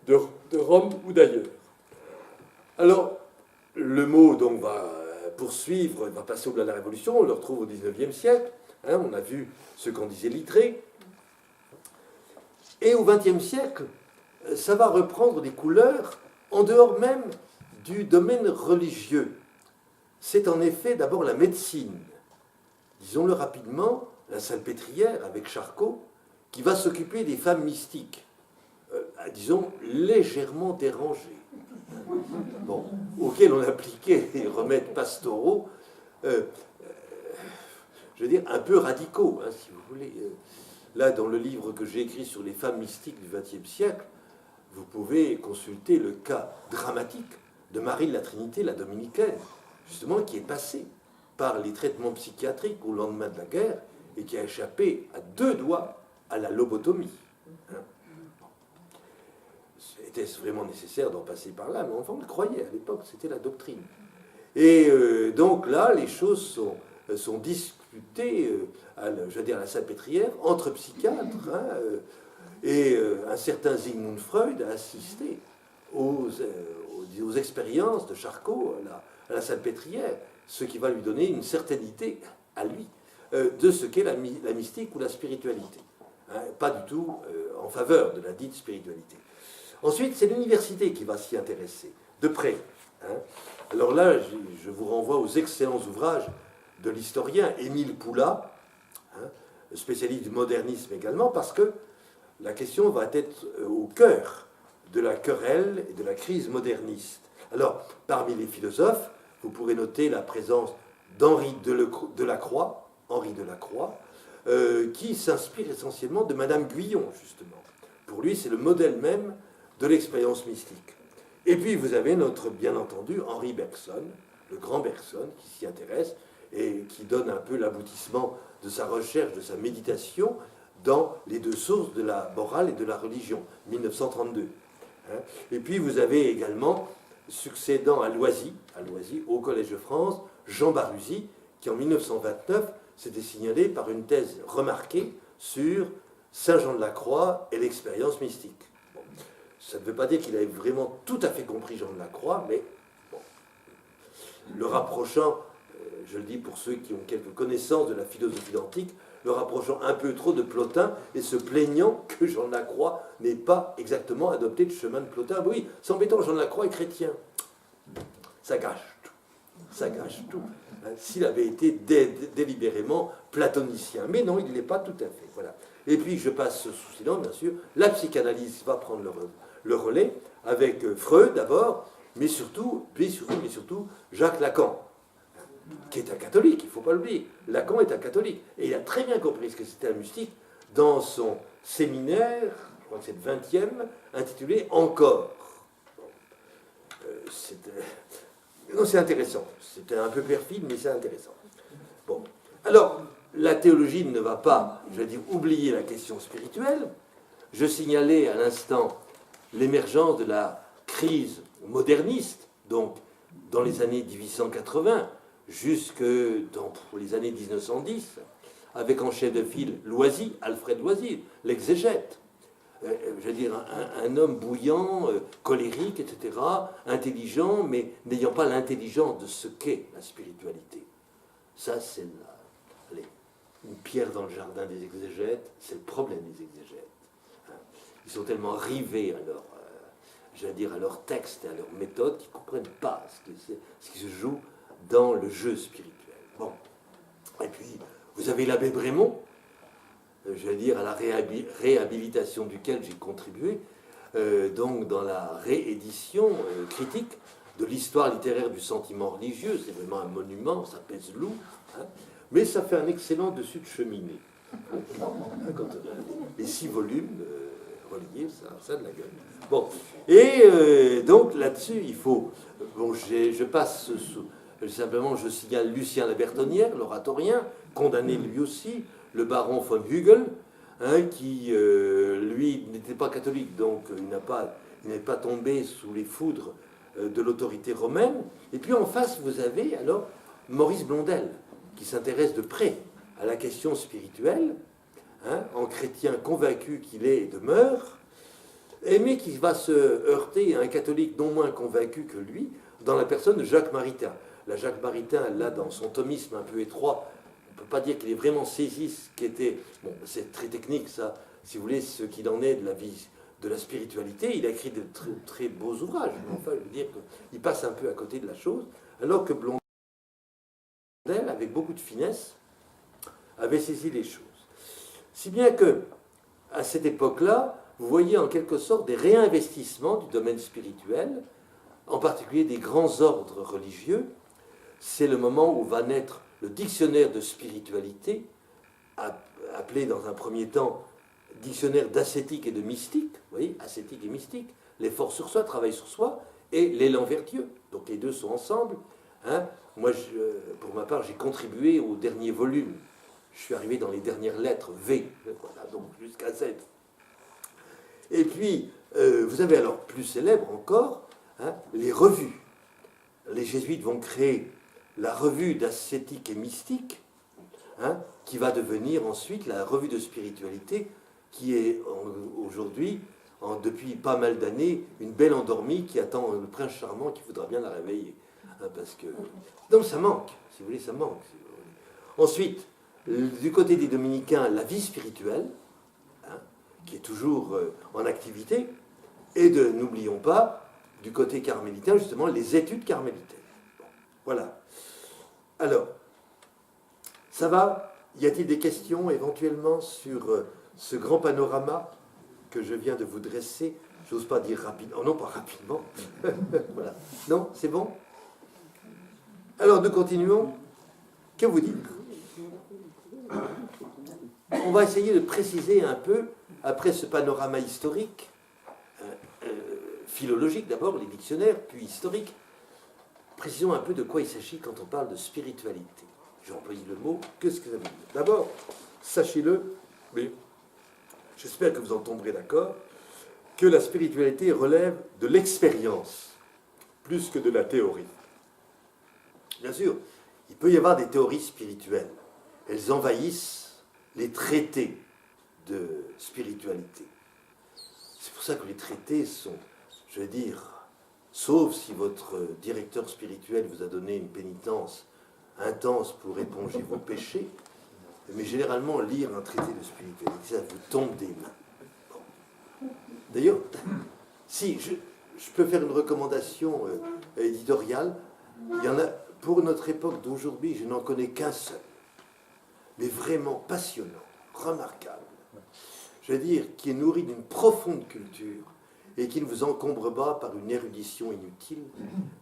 de Rome ou d'ailleurs. Alors, le mot donc va poursuivre, va passer au-delà de la Révolution, on le retrouve au XIXe siècle, hein, on a vu ce qu'en disait Littré, et au XXe siècle, ça va reprendre des couleurs en dehors même du domaine religieux. C'est en effet d'abord la médecine, disons-le rapidement, la Salpêtrière avec Charcot, qui va s'occuper des femmes mystiques, disons légèrement dérangées, bon, auxquelles on appliquait des remèdes pastoraux, je veux dire, un peu radicaux, hein, si vous voulez. Là, dans le livre que j'ai écrit sur les femmes mystiques du XXe siècle, vous pouvez consulter le cas dramatique de Marie de la Trinité, la dominicaine, justement, qui est passée par les traitements psychiatriques au lendemain de la guerre et qui a échappé à 2 doigts à la lobotomie. Hein. Était-ce vraiment nécessaire d'en passer par là? Mais enfin, on le croyait à l'époque, c'était la doctrine. Et donc là, les choses sont discutées, je veux dire, à la Salpêtrière, entre psychiatres, hein, et un certain Sigmund Freud a assisté aux expériences de Charcot à la Salpêtrière, ce qui va lui donner une certainité à lui de ce qu'est la mystique ou la spiritualité. Hein, pas du tout en faveur de la dite spiritualité. Ensuite, c'est l'université qui va s'y intéresser, de près. Hein. Alors là, je vous renvoie aux excellents ouvrages de l'historien Émile Poula, hein, spécialiste du modernisme également, parce que la question va être au cœur de la querelle et de la crise moderniste. Alors, parmi les philosophes, vous pourrez noter la présence d'Henri Delacroix, qui s'inspire essentiellement de Madame Guyon, justement. Pour lui, c'est le modèle même de l'expérience mystique. Et puis, vous avez notre, bien entendu, Henri Bergson, le grand Bergson, qui s'y intéresse et qui donne un peu l'aboutissement de sa recherche, de sa méditation, dans les 2 sources de la morale et de la religion, 1932. Hein. Et puis, vous avez également, succédant à Loisy, au Collège de France, Jean Barusy, qui en 1929 s'était signalé par une thèse remarquée sur Saint Jean de la Croix et l'expérience mystique. Bon. Ça ne veut pas dire qu'il avait vraiment tout à fait compris Jean de la Croix, mais bon. Le rapprochant, je le dis pour ceux qui ont quelques connaissances de la philosophie antique, le rapprochant un peu trop de Plotin et se plaignant que Jean de la Croix n'ait pas exactement adopté le chemin de Plotin. Oui, c'est embêtant, Jean de la Croix est chrétien. Ça gâche tout. Ça gâche tout. S'il avait été délibérément platonicien. Mais non, il ne l'est pas tout à fait. Voilà. Et puis, je passe sous silence, bien sûr, la psychanalyse va prendre le relais, avec Freud d'abord, mais surtout Jacques Lacan, qui est un catholique, il ne faut pas l'oublier. Lacan est un catholique. Et il a très bien compris ce que c'était un mystique dans son séminaire crois que c'est le 20e, intitulé Encore. Non, c'est intéressant. C'était un peu perfide, mais c'est intéressant. Bon. Alors, la théologie ne va pas, je vais dire, oublier la question spirituelle. Je signalais à l'instant l'émergence de la crise moderniste, donc dans les années 1880 jusque dans les années 1910, avec en chef de file Loisy, Alfred Loisy, l'exégète. Je veux dire, un homme bouillant, colérique, etc., intelligent, mais n'ayant pas l'intelligence de ce qu'est la spiritualité. Ça, c'est une pierre dans le jardin des exégètes, c'est le problème des exégètes. Ils sont tellement rivés à leur texte et à leur méthode qu'ils ne comprennent pas ce qui se joue dans le jeu spirituel. Bon. Et puis, vous avez l'abbé Brémond, à la réhabilitation duquel j'ai contribué, donc dans la réédition critique de l'histoire littéraire du sentiment religieux. C'est vraiment un monument, ça pèse lourd, hein, mais ça fait un excellent dessus de cheminée. Quand les 6 volumes reliés, ça a de la gueule. Bon, et donc là-dessus, il faut... Bon, je passe simplement, je signale Lucien Labertonnière, l'oratorien, condamné lui aussi, le baron von Hügel, hein, qui, lui, n'était pas catholique, donc il n'est pas tombé sous les foudres de l'autorité romaine. Et puis en face, vous avez alors Maurice Blondel, qui s'intéresse de près à la question spirituelle, hein, en chrétien convaincu qu'il est et demeure, mais qui va se heurter à un catholique non moins convaincu que lui, dans la personne de Jacques Maritain. Là, Jacques Maritain, là, dans son thomisme un peu étroit, on ne peut pas dire qu'il ait vraiment saisi ce qui était... Bon, c'est très technique, ça, si vous voulez, ce qu'il en est de la vie, de la spiritualité. Il a écrit de très, très beaux ouvrages, mais enfin, je veux dire qu'il passe un peu à côté de la chose, alors que Blondel, avec beaucoup de finesse, avait saisi les choses. Si bien que, à cette époque-là, vous voyez en quelque sorte des réinvestissements du domaine spirituel, en particulier des grands ordres religieux. C'est le moment où va naître le dictionnaire de spiritualité, appelé dans un premier temps dictionnaire d'ascétique et de mystique, vous voyez, ascétique et mystique, l'effort sur soi, travail sur soi, et l'élan vers Dieu. Donc les deux sont ensemble. Hein. Moi, pour ma part, j'ai contribué au dernier volume. Je suis arrivé dans les dernières lettres V, voilà, donc jusqu'à Z. Et puis, vous avez alors plus célèbre encore, hein, les revues. Les jésuites vont créer la revue d'ascétique et mystique, hein, qui va devenir ensuite la revue de spiritualité, qui est aujourd'hui, depuis pas mal d'années, une belle endormie qui attend le prince charmant qui voudra bien la réveiller. Hein, parce que... Donc ça manque, si vous voulez, ça manque. Si vous voulez. Ensuite, du côté des dominicains, la vie spirituelle, hein, qui est toujours en activité, et n'oublions pas, du côté carmélitain, justement, les études carmélitaines. Bon, voilà. Alors, ça va? Y a-t-il des questions éventuellement sur ce grand panorama que je viens de vous dresser? J'ose pas dire rapidement. Oh non, pas rapidement. Voilà. Non, c'est bon? Alors, nous continuons. Que vous dire? On va essayer de préciser un peu, après ce panorama historique, philologique d'abord, les dictionnaires, puis historique, précisons un peu de quoi il s'agit quand on parle de spiritualité. J'ai employé le mot, qu'est-ce que ça veut dire? D'abord, sachez-le, mais j'espère que vous en tomberez d'accord, que la spiritualité relève de l'expérience, plus que de la théorie. Bien sûr, il peut y avoir des théories spirituelles. Elles envahissent les traités de spiritualité. C'est pour ça que les traités sont, je veux dire, sauf si votre directeur spirituel vous a donné une pénitence intense pour éponger vos péchés, mais généralement, lire un traité de spiritualité, ça vous tombe des mains. Bon. D'ailleurs, si je peux faire une recommandation éditoriale, il y en a, pour notre époque d'aujourd'hui, je n'en connais qu'un seul, mais vraiment passionnant, remarquable. Je veux dire, qui est nourri d'une profonde culture et qui ne vous encombre pas par une érudition inutile.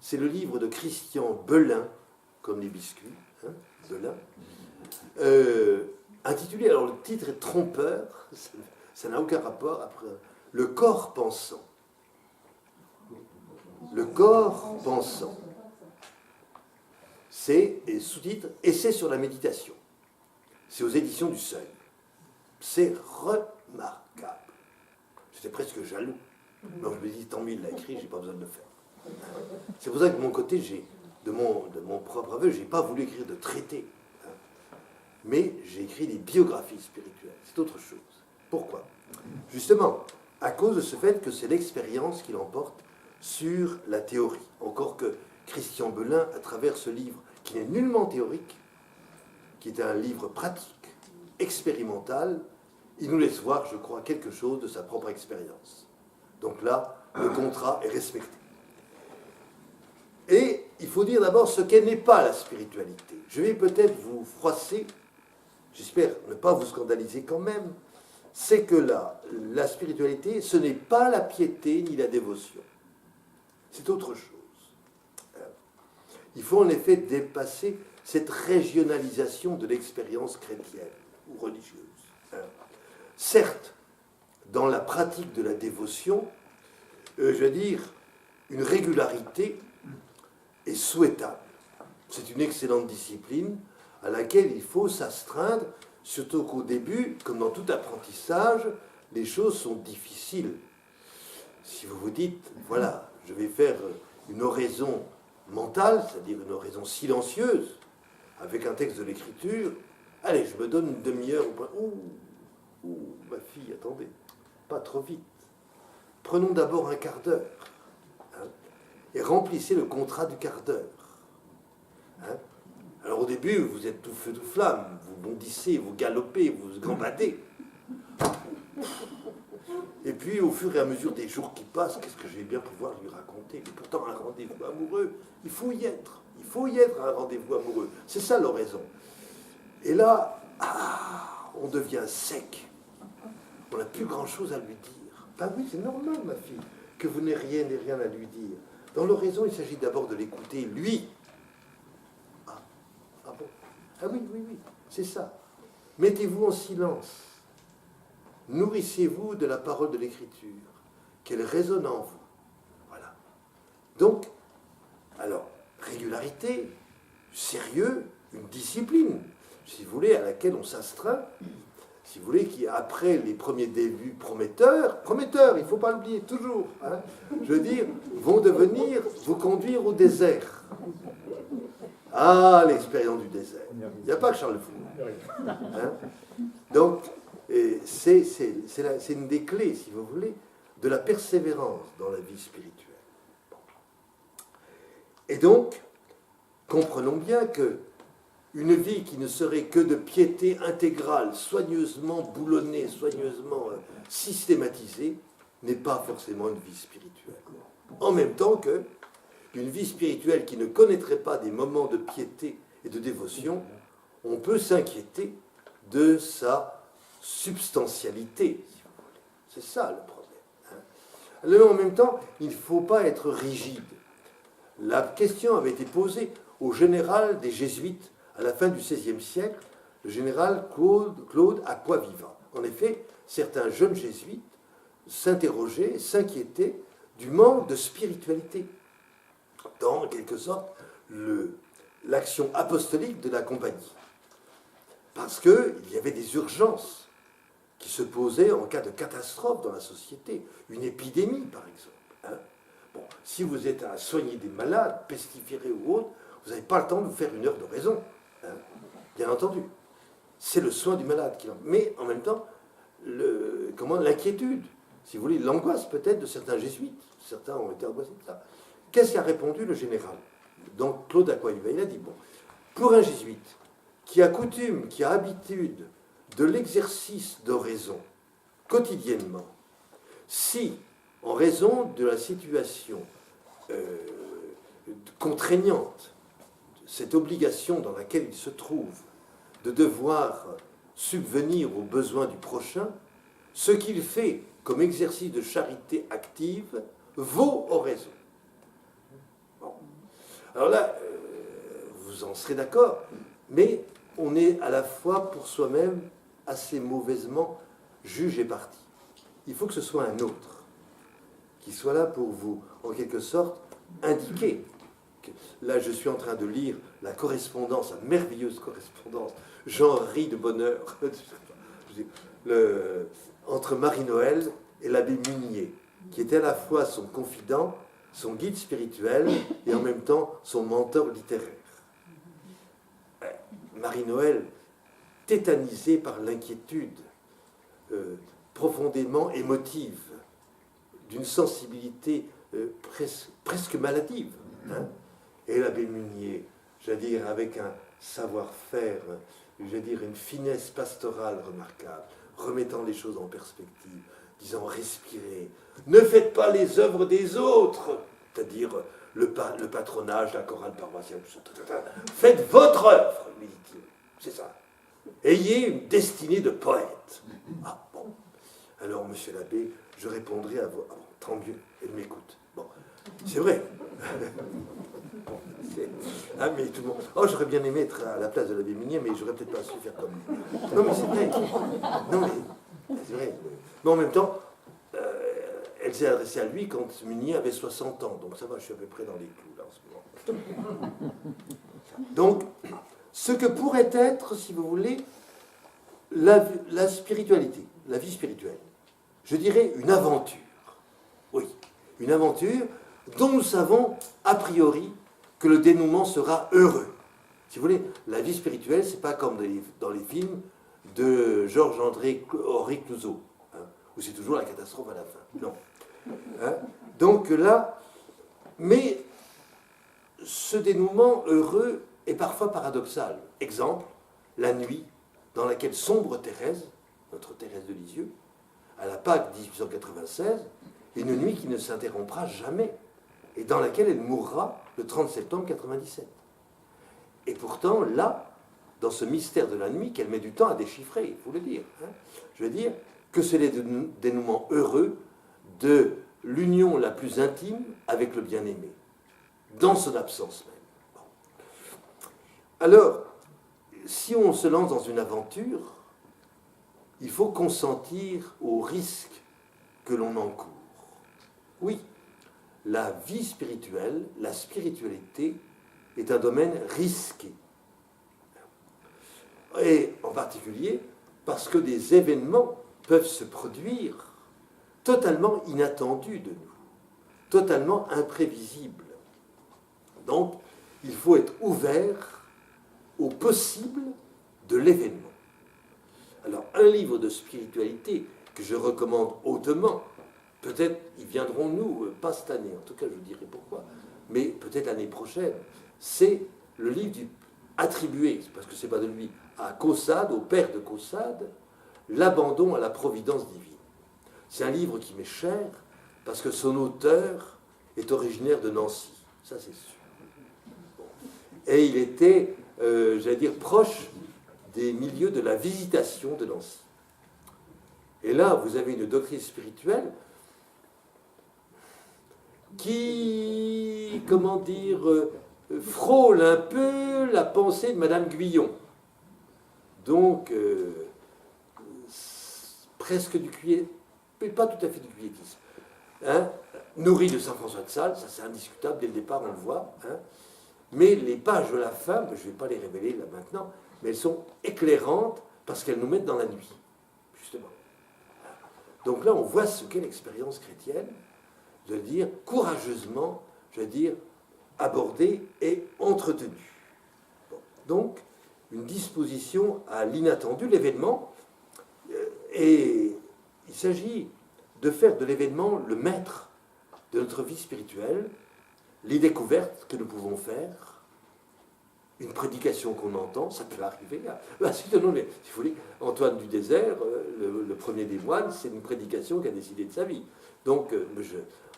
C'est le livre de Christian Belin, comme les biscuits, hein, Belin, intitulé, alors le titre est trompeur, ça n'a aucun rapport, après, le corps pensant. Le corps pensant. C'est, et sous-titre, Essai sur la méditation. C'est aux éditions du Seuil. C'est remarquable. J'étais presque jaloux. Donc je me dis, tant mieux, il l'a écrit, j'ai pas besoin de le faire. C'est pour ça que de mon côté, de mon propre aveu, j'ai pas voulu écrire de traité. Mais j'ai écrit des biographies spirituelles. C'est autre chose. Pourquoi? Justement, à cause de ce fait que c'est l'expérience qui l'emporte sur la théorie. Encore que Christian Belin, à travers ce livre, qui n'est nullement théorique, qui est un livre pratique, expérimental, il nous laisse voir, je crois, quelque chose de sa propre expérience. Donc là, le contrat est respecté. Et il faut dire d'abord ce qu'elle n'est pas la spiritualité. Je vais peut-être vous froisser, j'espère ne pas vous scandaliser quand même, c'est que là, la spiritualité, ce n'est pas la piété ni la dévotion. C'est autre chose. Il faut en effet dépasser cette régionalisation de l'expérience chrétienne ou religieuse. Certes, dans la pratique de la dévotion, je veux dire, une régularité est souhaitable. C'est une excellente discipline à laquelle il faut s'astreindre, surtout qu'au début, comme dans tout apprentissage, les choses sont difficiles. Si vous vous dites, voilà, je vais faire une oraison mentale, c'est-à-dire une oraison silencieuse, avec un texte de l'écriture, allez, je me donne une demi-heure au point. Ouh, ma fille, attendez, pas trop vite. Prenons d'abord un quart d'heure, hein, et remplissez le contrat du quart d'heure. Hein. Alors au début, vous êtes tout feu, tout flamme, vous bondissez, vous galopez, vous gambadez. Et puis, au fur et à mesure des jours qui passent, qu'est-ce que je vais bien pouvoir lui raconter? Et pourtant, un rendez-vous amoureux, il faut y être. Il faut y être à un rendez-vous amoureux. C'est ça l'oraison. Et là, on devient sec. On n'a plus grand-chose à lui dire. Ben oui, c'est normal, ma fille, que vous n'ayez rien à lui dire. Dans l'oraison, il s'agit d'abord de l'écouter, lui. Ah bon? Ah oui, c'est ça. Mettez-vous en silence. Nourrissez-vous de la parole de l'Écriture, qu'elle résonne en vous. Voilà. Donc, alors, régularité, sérieux, une discipline, si vous voulez, à laquelle on s'astreint, si vous voulez, qui, après les premiers débuts prometteurs, il ne faut pas l'oublier, toujours, hein, je veux dire, vont devenir, vous conduire au désert. Ah, l'expérience du désert. Il n'y a pas que Charles Fou. Hein. Donc, c'est une des clés, si vous voulez, de la persévérance dans la vie spirituelle. Et donc, comprenons bien que une vie qui ne serait que de piété intégrale, soigneusement boulonnée, soigneusement systématisée, n'est pas forcément une vie spirituelle. En même temps que une vie spirituelle qui ne connaîtrait pas des moments de piété et de dévotion, on peut s'inquiéter de sa substantialité, si vous voulez. C'est ça le problème. Hein. Alors, en même temps, il ne faut pas être rigide. La question avait été posée au général des Jésuites à la fin du XVIe siècle, le général Claude Acquaviva. En effet, certains jeunes jésuites s'interrogeaient, s'inquiétaient du manque de spiritualité dans, en quelque sorte, l'action apostolique de la compagnie. Parce qu'il y avait des urgences qui se posaient en cas de catastrophe dans la société, une épidémie par exemple. Hein. Bon, si vous êtes à soigner des malades, pestiférés ou autres, vous n'avez pas le temps de vous faire une heure d'oraison. Hein. Bien entendu. C'est le soin du malade qui mais en même temps, l'inquiétude, si vous voulez, l'angoisse peut-être de certains jésuites. Certains ont été angoissés de ça. Qu'est-ce qu'a répondu le général? Donc Claude Acquaviva, il a dit, bon, pour un jésuite qui a coutume, qui a habitude de l'exercice d'oraison quotidiennement, si, en raison de la situation contraignante, cette obligation dans laquelle il se trouve de devoir subvenir aux besoins du prochain, ce qu'il fait comme exercice de charité active vaut oraison. Bon. Alors là, vous en serez d'accord, mais on est à la fois pour soi-même assez mauvaisement juge et parti. il faut que ce soit un autre, qui soit là pour vous, en quelque sorte, indiquer. Là, je suis en train de lire la correspondance, la merveilleuse correspondance, j'en ris de bonheur, entre Marie-Noël et l'abbé Munier, qui était à la fois son confident, son guide spirituel et en même temps son mentor littéraire. Marie-Noël, tétanisée par l'inquiétude profondément émotive, d'une sensibilité presque maladive. Hein, et l'abbé Munier, j'allais dire, avec un savoir-faire, j'allais dire, une finesse pastorale remarquable, remettant les choses en perspective, disant respirez, ne faites pas les œuvres des autres, c'est-à-dire le patronage, la chorale paroissiale, faites votre œuvre, lui dit-il, c'est ça. Ayez une destinée de poète. Ah bon. Alors, monsieur l'abbé, je répondrai à vous. Ah, bon, tant mieux, elle m'écoute. Bon, c'est vrai. Ah, mais tout le monde. Oh, j'aurais bien aimé être à la place de l'abbé Munier, mais j'aurais peut-être pas su faire comme lui. Non, mais c'est vrai. Non, mais c'est vrai. Mais en même temps, elle s'est adressée à lui quand Munier avait 60 ans. Donc ça va, je suis à peu près dans les clous, là, en ce moment. Donc, ce que pourrait être, si vous voulez, la spiritualité, la vie spirituelle. Je dirais une aventure. Oui, une aventure dont nous savons, a priori, que le dénouement sera heureux. Si vous voulez, la vie spirituelle, c'est pas comme dans les films de Georges-André Henri Clouzot, hein, où c'est toujours la catastrophe à la fin. Non. Hein, donc là, mais ce dénouement heureux est parfois paradoxal. Exemple, la nuit dans laquelle sombre Thérèse, notre Thérèse de Lisieux, à la Pâque 1896, une nuit qui ne s'interrompra jamais et dans laquelle elle mourra le 30 septembre 97. Et pourtant, là, dans ce mystère de la nuit, qu'elle met du temps à déchiffrer, il faut le dire, hein, je veux dire que c'est le dénouement heureux de l'union la plus intime avec le bien-aimé, dans son absence même. Bon. Alors, si on se lance dans une aventure, il faut consentir aux risques que l'on encourt. Oui, la vie spirituelle, la spiritualité est un domaine risqué. Et en particulier parce que des événements peuvent se produire totalement inattendus de nous, totalement imprévisibles. Donc, il faut être ouvert au possible de l'événement. Alors, un livre de spiritualité que je recommande hautement, peut-être y viendrons-nous, pas cette année, en tout cas je vous dirai pourquoi, mais peut-être l'année prochaine, c'est le livre attribué, parce que ce n'est pas de lui, à Caussade, au père de Caussade, L'abandon à la providence divine. C'est un livre qui m'est cher, parce que son auteur est originaire de Nancy, ça c'est sûr. Bon. Et il était, j'allais dire, proche des milieux de la visitation de Nancy. Et là, vous avez une doctrine spirituelle qui, comment dire, frôle un peu la pensée de Madame Guyon. Donc, presque du quiétisme, mais pas tout à fait du quiétisme. Hein, nourri de Saint François de Sales, ça c'est indiscutable, dès le départ on le voit. Hein, mais les pages de la femme, je ne vais pas les révéler là maintenant, mais elles sont éclairantes parce qu'elles nous mettent dans la nuit, justement. Donc là, on voit ce qu'est l'expérience chrétienne, de dire courageusement, je veux dire, abordée et entretenue. Bon. Donc, une disposition à l'inattendu, l'événement, et il s'agit de faire de l'événement le maître de notre vie spirituelle, les découvertes que nous pouvons faire, une prédication qu'on entend, ça peut arriver. Non, mais, si vous voulez, Antoine du Désert, le premier des moines, c'est une prédication qui a décidé de sa vie. Donc,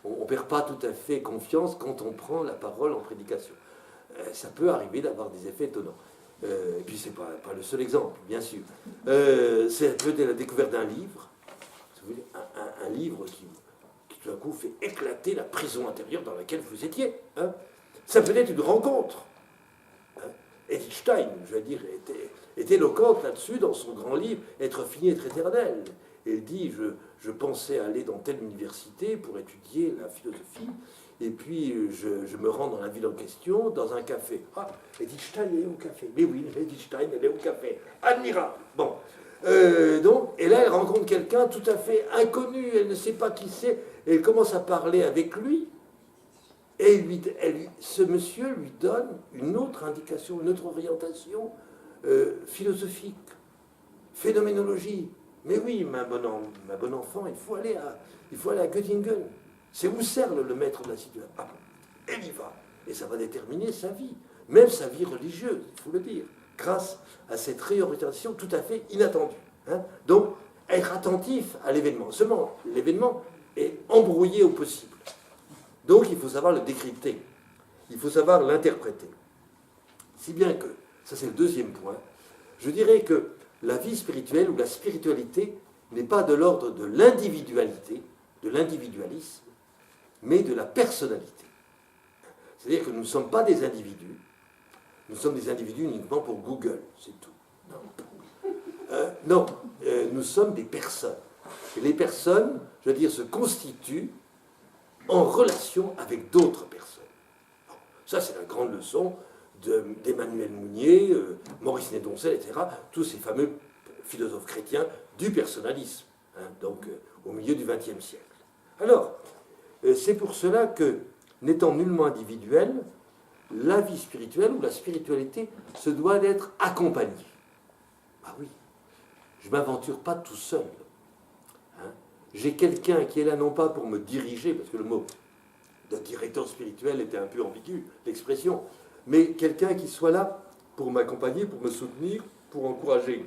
on ne perd pas tout à fait confiance quand on prend la parole en prédication. Ça peut arriver d'avoir des effets étonnants. Et puis, ce n'est pas le seul exemple, bien sûr. C'est peut-être la découverte d'un livre, si vous voulez, un livre qui tout d'un coup fait éclater la prison intérieure dans laquelle vous étiez. Hein. Ça peut être une rencontre. Edith Stein, je veux dire, est éloquente là-dessus dans son grand livre « Être fini, être éternel ». Et il dit, je pensais aller dans telle université pour étudier la philosophie, et puis je me rends dans la ville en question, dans un café. Ah, Edith Stein, elle est au café. Mais oui, Edith Stein, elle est au café. Admirable. Bon. Donc, et là, elle rencontre quelqu'un tout à fait inconnu, elle ne sait pas qui c'est, et elle commence à parler avec lui, et ce monsieur lui donne une autre indication, une autre orientation philosophique, phénoménologie. Mais oui, ma bonne enfant, il faut aller à Göttingen. C'est Husserl le maître de la situation. Ah, elle y va. Et ça va déterminer sa vie, même sa vie religieuse, il faut le dire, grâce à cette réorientation tout à fait inattendue. Hein. Donc, être attentif à l'événement. Seulement, l'événement est embrouillé au possible. Donc, il faut savoir le décrypter. Il faut savoir l'interpréter. Si bien que, ça c'est le deuxième point, je dirais que la vie spirituelle ou la spiritualité n'est pas de l'ordre de l'individualité, de l'individualisme, mais de la personnalité. C'est-à-dire que nous ne sommes pas des individus, nous sommes des individus uniquement pour Google, c'est tout. Non, nous sommes des personnes. Et les personnes, je veux dire, se constituent en relation avec d'autres personnes. Bon, ça, c'est la grande leçon d'Emmanuel Mounier, Maurice Nédoncel, etc., tous ces fameux philosophes chrétiens du personnalisme, hein, donc au milieu du XXe siècle. Alors, c'est pour cela que, n'étant nullement individuelle, la vie spirituelle ou la spiritualité se doit d'être accompagnée. Ah oui, je ne m'aventure pas tout seul. Hein. J'ai quelqu'un qui est là non pas pour me diriger, parce que le mot de directeur spirituel était un peu ambigu, l'expression, mais quelqu'un qui soit là pour m'accompagner, pour me soutenir, pour encourager.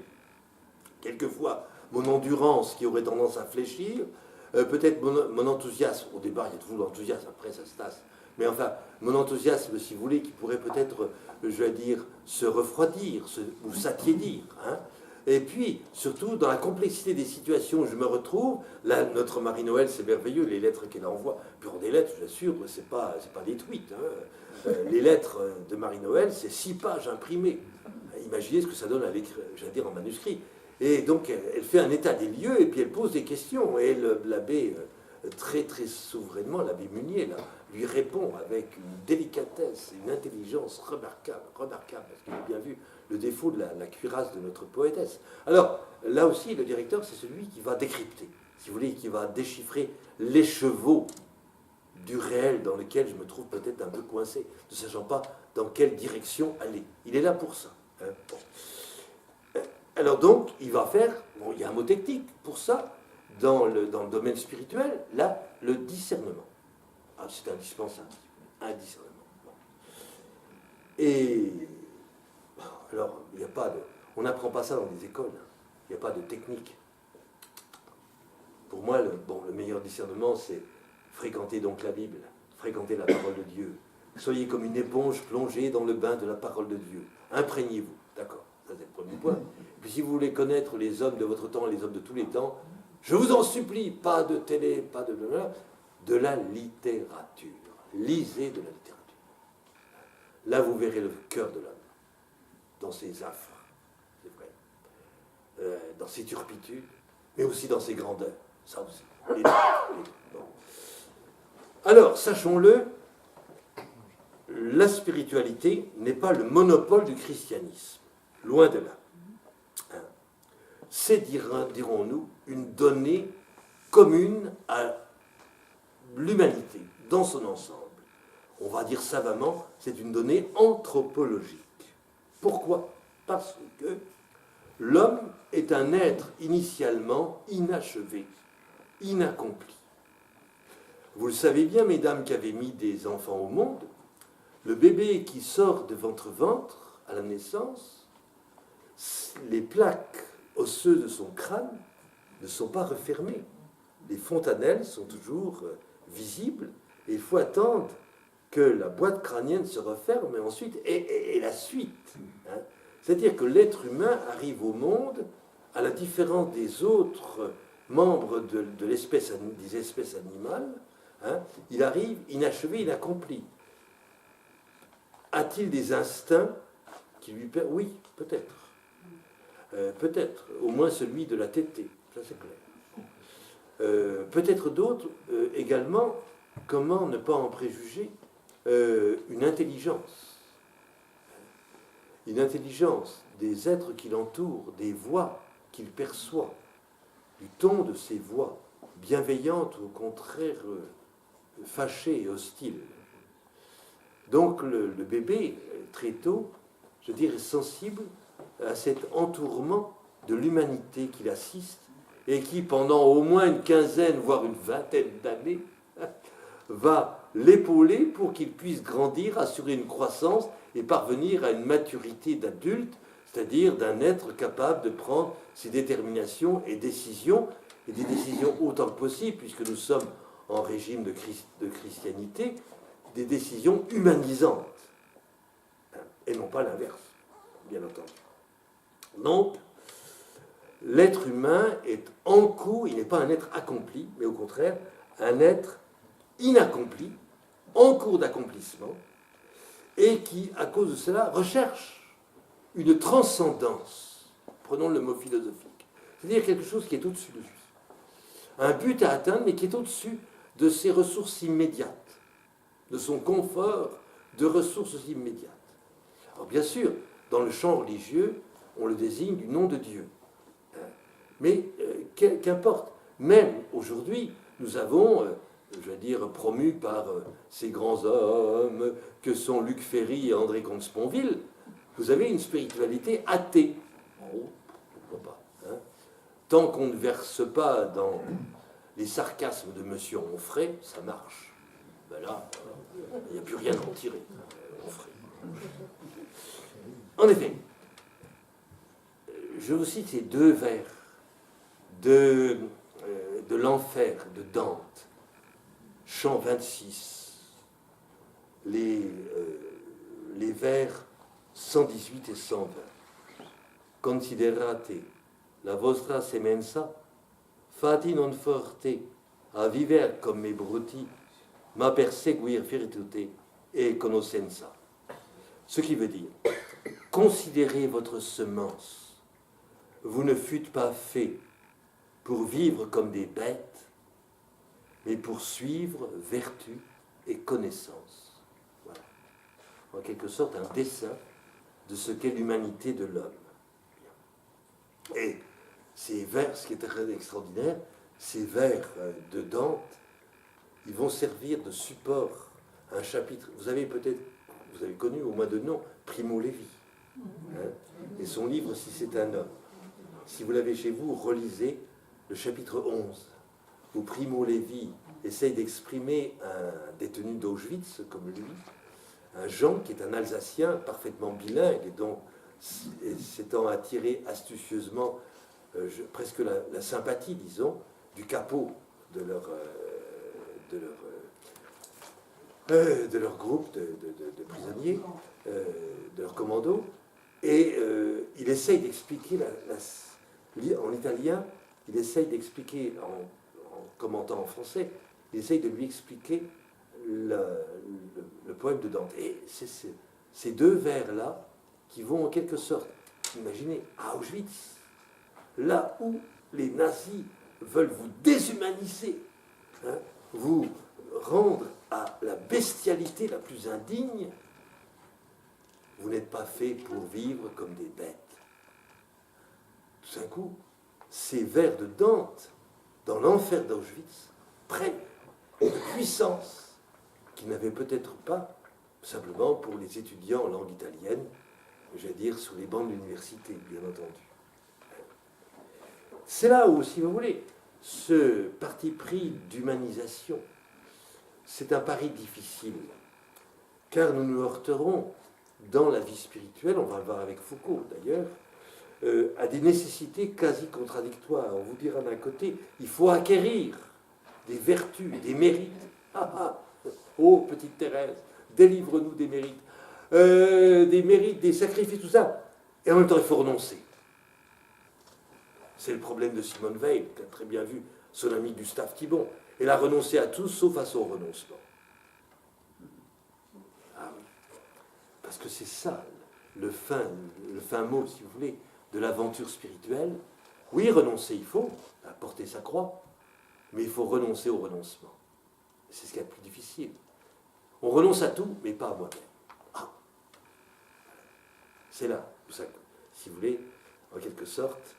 Quelquefois, mon endurance qui aurait tendance à fléchir, peut-être mon enthousiasme, au départ il y a toujours l'enthousiasme, après ça se tasse, mais enfin, mon enthousiasme, si vous voulez, qui pourrait peut-être, je vais dire, se refroidir ou s'attiédir. Hein. Et puis, surtout, dans la complexité des situations où je me retrouve, là, notre Marie-Noël, c'est merveilleux, les lettres qu'elle envoie, puis des lettres, je vous assure, c'est pas des tweets. Hein. Les lettres de Marie-Noël, c'est 6 pages imprimées. Imaginez ce que ça donne à l'écrire, j'allais dire en manuscrit. Et donc, elle fait un état des lieux et puis elle pose des questions. Et l'abbé, très très souverainement, l'abbé Munier, là, lui répond avec une délicatesse et une intelligence remarquable, parce qu'il a bien vu le défaut de la cuirasse de notre poétesse. Alors, là aussi, le directeur, c'est celui qui va décrypter, si vous voulez, qui va déchiffrer l'écheveau du réel dans lequel je me trouve peut-être un peu coincé, ne sachant pas dans quelle direction aller. Il est là pour ça. Hein. Bon. Alors donc, il va faire, bon, il y a un mot technique pour ça, dans le domaine spirituel, là, le discernement. Ah, c'est indispensable, un discernement. Bon. Et, alors, il n'y a pas de... On n'apprend pas ça dans les écoles, hein. Il n'y a pas de technique. Pour moi, le meilleur discernement, c'est fréquenter donc la Bible, fréquenter la parole de Dieu. Soyez comme une éponge plongée dans le bain de la parole de Dieu. Imprégnez-vous, d'accord, ça c'est le premier point. Puis si vous voulez connaître les hommes de votre temps et les hommes de tous les temps, je vous en supplie, pas de télé, pas de la littérature. Lisez de la littérature. Là, vous verrez le cœur de l'homme, dans ses affres, c'est vrai, dans ses turpitudes, mais aussi dans ses grandeurs, ça aussi. Les deux. Bon. Alors, sachons-le, la spiritualité n'est pas le monopole du christianisme, loin de là. C'est, dirons-nous, une donnée commune à l'humanité dans son ensemble. On va dire savamment, c'est une donnée anthropologique. Pourquoi ? Parce que l'homme est un être initialement inachevé, inaccompli. Vous le savez bien, mesdames qui avez mis des enfants au monde, le bébé qui sort de votre ventre à la naissance, les plaques osseuses de son crâne ne sont pas refermées. Les fontanelles sont toujours visibles et il faut attendre que la boîte crânienne se referme et ensuite, et la suite. Hein. C'est-à-dire que l'être humain arrive au monde, à la différence des autres membres des espèces animales, hein, il arrive inachevé, inaccompli. A-t-il des instincts qui lui permettent ? Oui, peut-être. Peut-être, au moins celui de la tétée, ça c'est clair. Peut-être d'autres également, comment ne pas en préjuger une intelligence des êtres qui l'entourent, des voix qu'il perçoit, du ton de ces voix, bienveillantes ou au contraire fâchées et hostiles. Donc le bébé, très tôt, je dirais, est sensible à cet entourement de l'humanité qu'il assiste et qui, pendant au moins une quinzaine, voire une vingtaine d'années, va l'épauler pour qu'il puisse grandir, assurer une croissance et parvenir à une maturité d'adulte, c'est-à-dire d'un être capable de prendre ses déterminations et décisions, et des décisions autant que possible, puisque nous sommes en régime de christianité, des décisions humanisantes, et non pas l'inverse, bien entendu. Donc, l'être humain est en cours, il n'est pas un être accompli, mais au contraire, un être inaccompli, en cours d'accomplissement, et qui, à cause de cela, recherche une transcendance. Prenons le mot philosophique. C'est-à-dire quelque chose qui est au-dessus de lui. Un but à atteindre, mais qui est au-dessus de ses ressources immédiates, de son confort de ressources immédiates. Alors bien sûr, dans le champ religieux, on le désigne du nom de Dieu. Mais qu'importe, même aujourd'hui, nous avons, je veux dire, promus par ces grands hommes que sont Luc Ferry et André Comte-Sponville, vous avez une spiritualité athée. Oh, pourquoi pas, hein. Tant qu'on ne verse pas dans les sarcasmes de Monsieur Onfray, ça marche. Ben là, il n'y a plus rien à en tirer. Onfray. En effet, je vous cite ces deux vers de l'enfer de Dante, chant 26, les vers 118 et 120. Considerate la vostra semenza, fati non forte, a viver comme me bruti, ma perseguir virtute et conoscenza. Ce qui veut dire, considérez votre semence. Vous ne fûtes pas fait pour vivre comme des bêtes, mais pour suivre vertu et connaissance. Voilà. En quelque sorte, un dessin de ce qu'est l'humanité de l'homme. Et ces vers, ce qui est très extraordinaire, ces vers de Dante, ils vont servir de support à un chapitre. Vous avez connu au moins de nom Primo Levi, hein, et son livre Si c'est un homme. Si vous l'avez chez vous, relisez le chapitre 11, où Primo Levi essaye d'exprimer un détenu d'Auschwitz comme lui, un Jean qui est un Alsacien parfaitement bilingue et dont s'étant attiré astucieusement presque la sympathie, disons, du capot de leur groupe de prisonniers, de leur commando, et il essaye d'expliquer en italien, il essaye d'expliquer, en commentant en français, il essaye de lui expliquer le poème de Dante. Et c'est ces deux vers-là qui vont en quelque sorte, imaginez, à Auschwitz, là où les nazis veulent vous déshumaniser, hein, vous rendre à la bestialité la plus indigne, vous n'êtes pas fait pour vivre comme des bêtes. Tout d'un coup, ces vers de Dante, dans l'enfer d'Auschwitz, prennent une puissance qu'ils n'avaient peut-être pas simplement pour les étudiants en langue italienne, je vais dire sur les bancs de l'université, bien entendu. C'est là où, si vous voulez, ce parti pris d'humanisation, c'est un pari difficile, car nous nous heurterons dans la vie spirituelle, on va le voir avec Foucault d'ailleurs, à des nécessités quasi contradictoires. On vous dira d'un côté, il faut acquérir des vertus, des mérites. Oh, petite Thérèse, délivre-nous des mérites, des sacrifices, tout ça. Et en même temps, il faut renoncer. C'est le problème de Simone Veil, qui a très bien vu son ami Gustave Thibon. Elle a renoncé à tout, sauf à son renoncement. Ah oui. Parce que c'est ça, le fin mot, si vous voulez, de l'aventure spirituelle. Oui, renoncer, il faut, à porter sa croix. Mais il faut renoncer au renoncement. C'est ce qui est le plus difficile. On renonce à tout, mais pas à moi-même. Ah. C'est là, si vous voulez, en quelque sorte,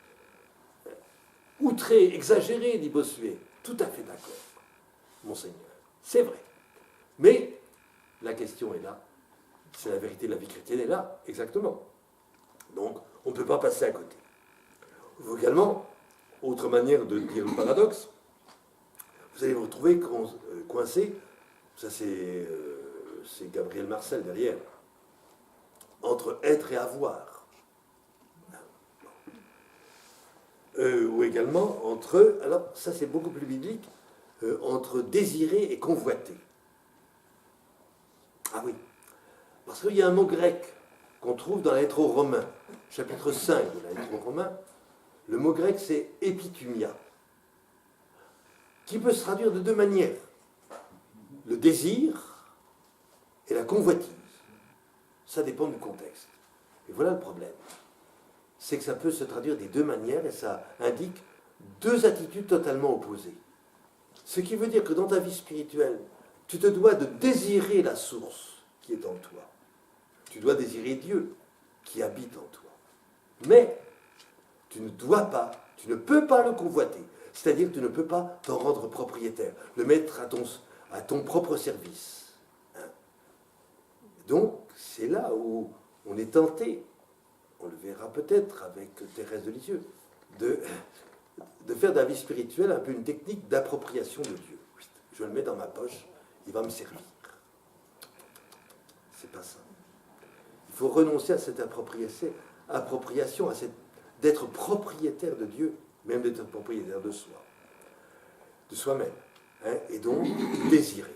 outré, exagéré, dit Bossuet. Tout à fait d'accord, Monseigneur. C'est vrai. Mais la question est là. C'est la vérité de la vie chrétienne est là, exactement. Donc, on ne peut pas passer à côté. Également, autre manière de dire le paradoxe, vous allez vous retrouver coincé, ça c'est Gabriel Marcel derrière, entre être et avoir. Ou également entre, alors ça c'est beaucoup plus biblique, entre désirer et convoiter. Ah oui, parce qu'il y a un mot grec qu'on trouve dans la lettre aux Romains, chapitre 5 de la lettre aux Romains. Le mot grec c'est épithumia, qui peut se traduire de deux manières. Le désir et la convoitise. Ça dépend du contexte. Et voilà le problème. C'est que ça peut se traduire des deux manières et ça indique deux attitudes totalement opposées. Ce qui veut dire que dans ta vie spirituelle, tu te dois de désirer la source qui est en toi. Tu dois désirer Dieu qui habite en toi. Mais tu ne peux pas le convoiter. C'est-à-dire que tu ne peux pas t'en rendre propriétaire, le mettre à ton propre service. Hein? Donc, c'est là où on est tenté, on le verra peut-être avec Thérèse de Lisieux, de faire de la vie spirituelle un peu une technique d'appropriation de Dieu. Je le mets dans ma poche, il va me servir. C'est pas ça. Il faut renoncer à cette appropriation, d'être propriétaire de Dieu, même d'être propriétaire de soi, de soi-même. Hein, et donc, désirer.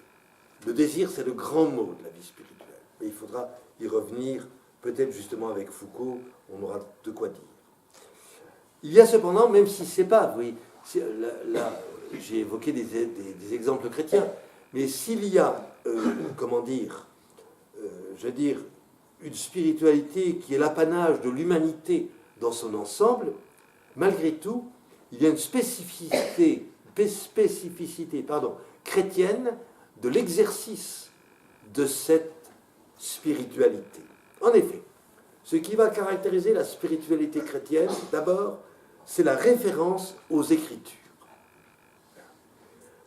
Le désir, c'est le grand mot de la vie spirituelle. Mais il faudra y revenir, peut-être justement avec Foucault, on aura de quoi dire. Il y a cependant, même si c'est pas, oui, là j'ai évoqué des exemples chrétiens, mais s'il y a, je veux dire, une spiritualité qui est l'apanage de l'humanité dans son ensemble, malgré tout, il y a une spécificité chrétienne de l'exercice de cette spiritualité. En effet, ce qui va caractériser la spiritualité chrétienne, d'abord, c'est la référence aux Écritures.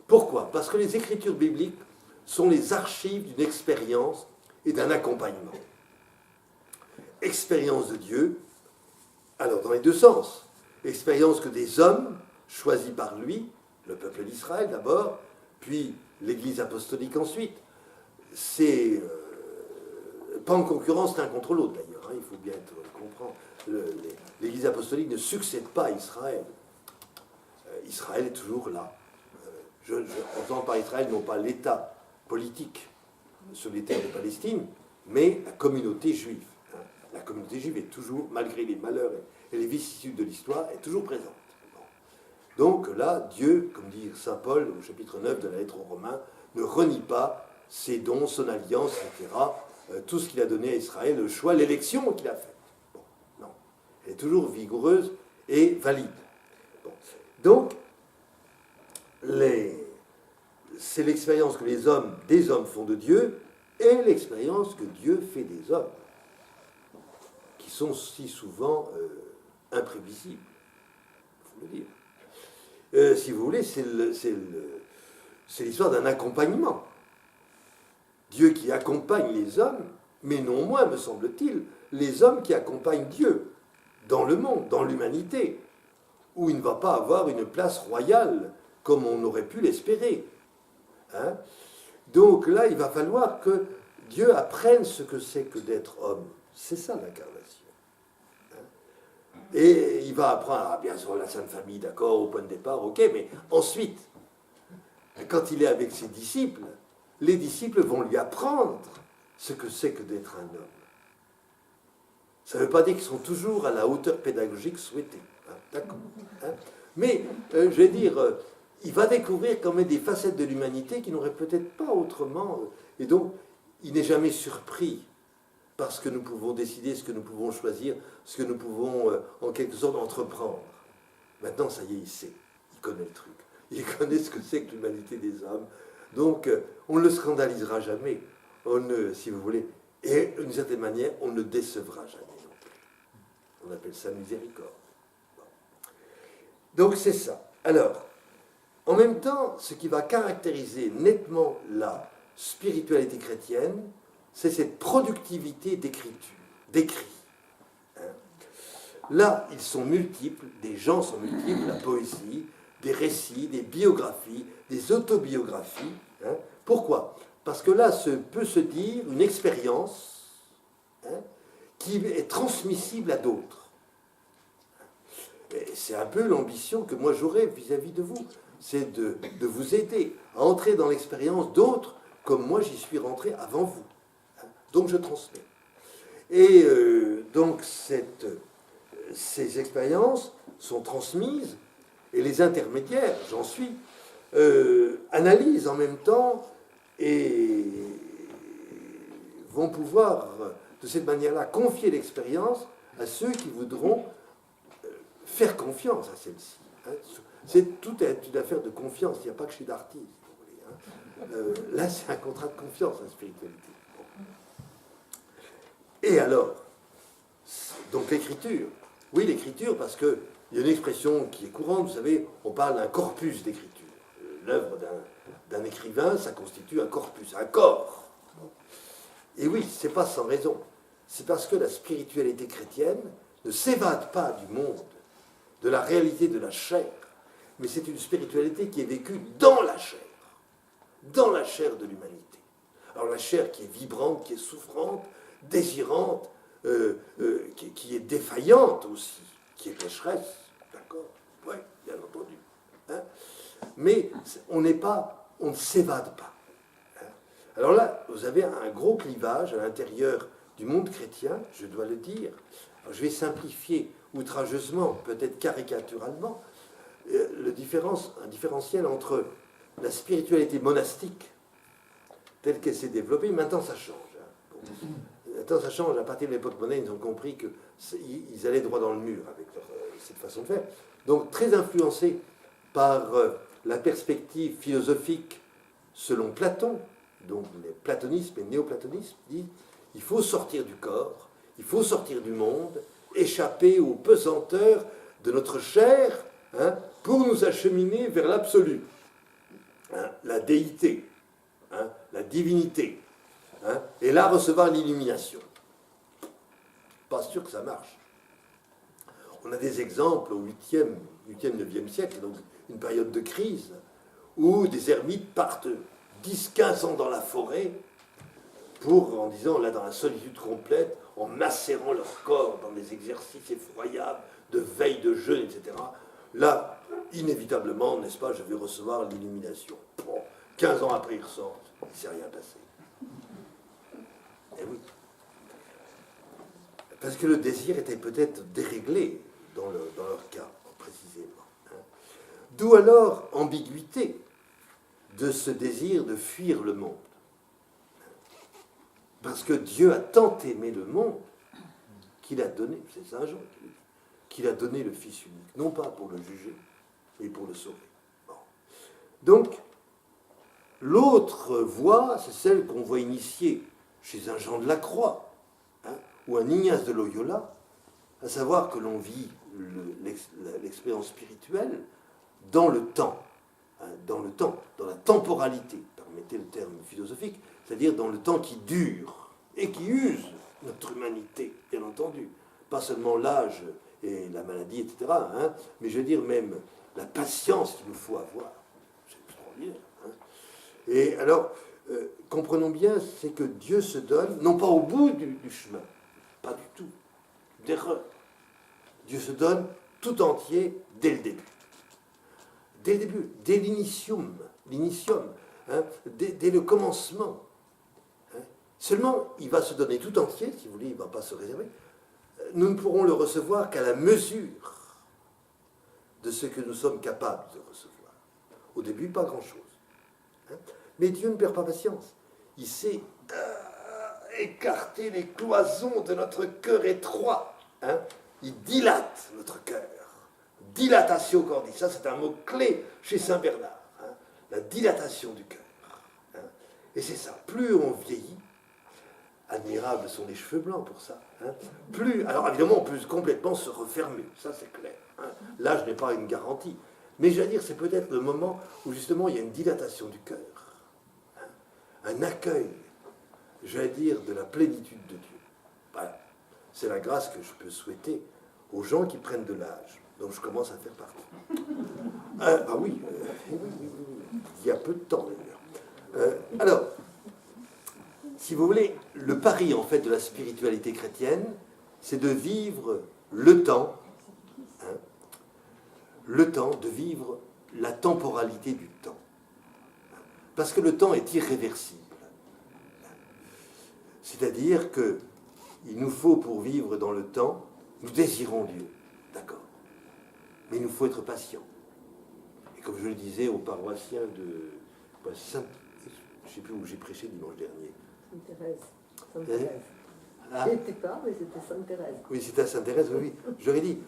Pourquoi ? Parce que les Écritures bibliques sont les archives d'une expérience et d'un accompagnement. Expérience de Dieu, alors dans les deux sens. Expérience que des hommes choisis par lui, le peuple d'Israël d'abord, puis l'Église apostolique ensuite. C'est pas en concurrence l'un contre l'autre d'ailleurs, hein, il faut bien comprendre. L'Église apostolique ne succède pas à Israël. Israël est toujours là. Je entends par Israël non pas l'État politique sur les terres de Palestine, mais la communauté juive. Hein. La communauté juive est toujours, malgré les malheurs et les vicissitudes de l'histoire, est toujours présente. Bon. Donc là, Dieu, comme dit saint Paul au chapitre 9 de la lettre aux Romains, ne renie pas ses dons, son alliance, etc., tout ce qu'il a donné à Israël, le choix, l'élection qu'il a faite. Bon, non. Elle est toujours vigoureuse et valide. Bon. Donc, c'est l'expérience que des hommes font de Dieu et l'expérience que Dieu fait des hommes, qui sont si souvent imprévisibles, il faut le dire. Si vous voulez, c'est l'histoire d'un accompagnement. Dieu qui accompagne les hommes, mais non moins, me semble-t-il, les hommes qui accompagnent Dieu dans le monde, dans l'humanité, où il ne va pas avoir une place royale comme on aurait pu l'espérer. Hein? Donc là, il va falloir que Dieu apprenne ce que c'est que d'être homme. C'est ça l'incarnation. Hein? Et il va apprendre, bien sûr, la Sainte Famille, d'accord, au point de départ, ok, mais ensuite, quand il est avec ses disciples, les disciples vont lui apprendre ce que c'est que d'être un homme. Ça ne veut pas dire qu'ils sont toujours à la hauteur pédagogique souhaitée. Hein, d'accord. Hein, mais, je vais dire, il va découvrir quand même des facettes de l'humanité qui n'auraient peut-être pas autrement. Et donc, il n'est jamais surpris parce que nous pouvons décider, ce que nous pouvons choisir, ce que nous pouvons, en quelque sorte, entreprendre. Maintenant, ça y est, il sait. Il connaît le truc. il connaît ce que c'est que l'humanité des hommes. Donc, on ne le scandalisera jamais, si vous voulez, et d'une certaine manière, on ne le décevra jamais non plus. On appelle ça miséricorde. Donc, c'est ça. Alors, en même temps, ce qui va caractériser nettement la spiritualité chrétienne, c'est cette productivité d'écriture, d'écrit. Là, ils sont multiples, des gens sont multiples, la poésie, des récits, des biographies, des autobiographies. Pourquoi? Parce que là peut se dire une expérience qui est transmissible à d'autres. Et c'est un peu l'ambition que moi j'aurais vis-à-vis de vous, c'est de vous aider à entrer dans l'expérience d'autres comme moi j'y suis rentré avant vous. Donc je transmets. Et donc ces expériences sont transmises et les intermédiaires, j'en suis, analysent en même temps et vont pouvoir de cette manière-là confier l'expérience à ceux qui voudront faire confiance à celle-ci. Tout est une affaire de confiance, il n'y a pas que chez d'artistes. Là, c'est un contrat de confiance, la spiritualité. Et alors, donc l'écriture. Oui, l'écriture, parce qu'il y a une expression qui est courante, vous savez, on parle d'un corpus d'écriture. L'œuvre d'un écrivain, ça constitue un corpus, un corps. Et oui, c'est pas sans raison. C'est parce que la spiritualité chrétienne ne s'évade pas du monde, de la réalité de la chair, mais c'est une spiritualité qui est vécue dans la chair de l'humanité. Alors la chair qui est vibrante, qui est souffrante, désirante, qui est défaillante aussi, qui est pécheresse, d'accord? Oui, bien entendu. Mais on ne s'évade pas. Alors là, vous avez un gros clivage à l'intérieur du monde chrétien, je dois le dire. Alors, je vais simplifier outrageusement, peut-être caricaturalement, un différentiel entre la spiritualité monastique, telle qu'elle s'est développée, maintenant ça change. Maintenant ça change, à partir de l'époque moderne, ils ont compris qu'ils allaient droit dans le mur avec cette façon de faire. Donc très influencés par la perspective philosophique selon Platon, donc les platonismes et néoplatonismes, disent il faut sortir du corps, il faut sortir du monde, échapper aux pesanteurs de notre chair, pour nous acheminer vers l'absolu, la déité, la divinité, et là recevoir l'illumination. Pas sûr que ça marche. On a des exemples au 8e, 9e siècle, donc une période de crise, où des ermites partent 10-15 ans dans la forêt en disant, là, dans la solitude complète, en macérant leur corps dans des exercices effroyables de veille, de jeûne, etc. Là, inévitablement, n'est-ce pas, je vais recevoir l'illumination. Bon, 15 ans après, ils ressortent, il ne s'est rien passé. Eh oui. Parce que le désir était peut-être déréglé dans leur cas, précisément. D'où alors ambiguïté de ce désir de fuir le monde. Parce que Dieu a tant aimé le monde qu'il a donné, c'est Saint Jean qui dit, qu'il a donné le Fils unique, non pas pour le juger, mais pour le sauver. Bon. Donc, l'autre voie, c'est celle qu'on voit initiée chez un Jean de la Croix, ou un Ignace de Loyola, à savoir que l'on vit l'expérience spirituelle dans le temps, dans la temporalité, permettez le terme philosophique, c'est-à-dire dans le temps qui dure et qui use notre humanité, bien entendu. Pas seulement l'âge et la maladie, etc., mais je veux dire même la patience qu'il nous faut avoir. C'est extraordinaire. Et alors, comprenons bien, c'est que Dieu se donne, non pas au bout du chemin, pas du tout, d'erreur. Dieu se donne tout entier dès le début. Dès le début, dès l'initium, dès le commencement. Seulement, il va se donner tout entier, si vous voulez, il ne va pas se réserver. Nous ne pourrons le recevoir qu'à la mesure de ce que nous sommes capables de recevoir. Au début, pas grand-chose. Mais Dieu ne perd pas patience. Il sait écarter les cloisons de notre cœur étroit. Il dilate notre cœur dilatation cordis. Ça, c'est un mot clé chez Saint Bernard. Hein, la dilatation du cœur. Hein. Et c'est ça. Plus on vieillit, admirables sont les cheveux blancs pour ça. Hein, plus, alors évidemment, on peut complètement se refermer. Ça, c'est clair. Hein. L'âge n'est pas une garantie. Mais je veux dire, c'est peut-être le moment où justement il y a une dilatation du cœur. Hein, un accueil, je vais dire, de la plénitude de Dieu. Voilà. C'est la grâce que je peux souhaiter aux gens qui prennent de l'âge, dont je commence à faire partie. Ah oui, il y a peu de temps d'ailleurs. Alors, si vous voulez, le pari en fait de la spiritualité chrétienne, c'est de vivre le temps, hein, de vivre la temporalité du temps. Parce que le temps est irréversible. C'est-à-dire que il nous faut, pour vivre dans le temps, nous désirons Dieu, d'accord. Mais il nous faut être patient. Et comme je le disais aux paroissiens de Sainte, je ne sais plus où j'ai prêché dimanche dernier. Sainte-Thérèse. Sainte-Thérèse. Ah. J'étais pas, mais c'était Sainte-Thérèse. Oui, c'était à Sainte-Thérèse, oui. J'aurais dit,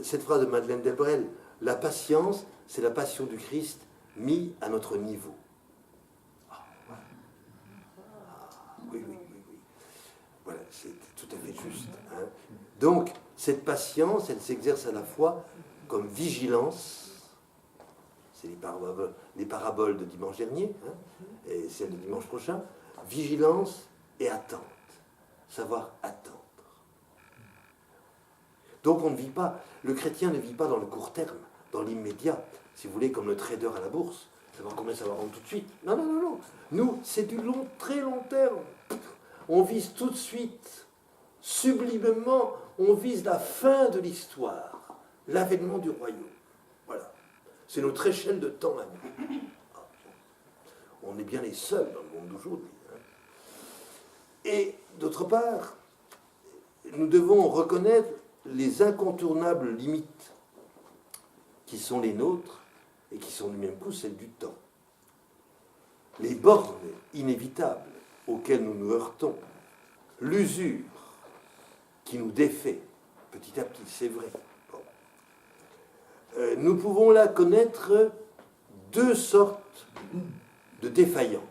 cette phrase de Madeleine Delbrel, la patience, c'est la passion du Christ mis à notre niveau. Oui. Voilà, c'est tout à fait juste. Hein. Donc, cette patience, elle s'exerce à la fois comme vigilance, c'est les paraboles de dimanche dernier, hein, et celle de dimanche prochain, vigilance et attente, savoir attendre. Donc on ne vit pas, le chrétien ne vit pas dans le court terme, dans l'immédiat, si vous voulez, comme le trader à la bourse, savoir combien ça va rendre tout de suite. Non. Nous, c'est du long, très long terme. On vise tout de suite, sublimement, on vise la fin de l'histoire, l'avènement du royaume. Voilà. C'est notre échelle de temps à nous. On est bien les seuls dans le monde d'aujourd'hui. Hein. Et d'autre part, nous devons reconnaître les incontournables limites qui sont les nôtres et qui sont du même coup celles du temps. Les bornes inévitables auxquelles nous nous heurtons, l'usure qui nous défait petit à petit, c'est vrai. Bon. Nous pouvons là connaître deux sortes de défaillances.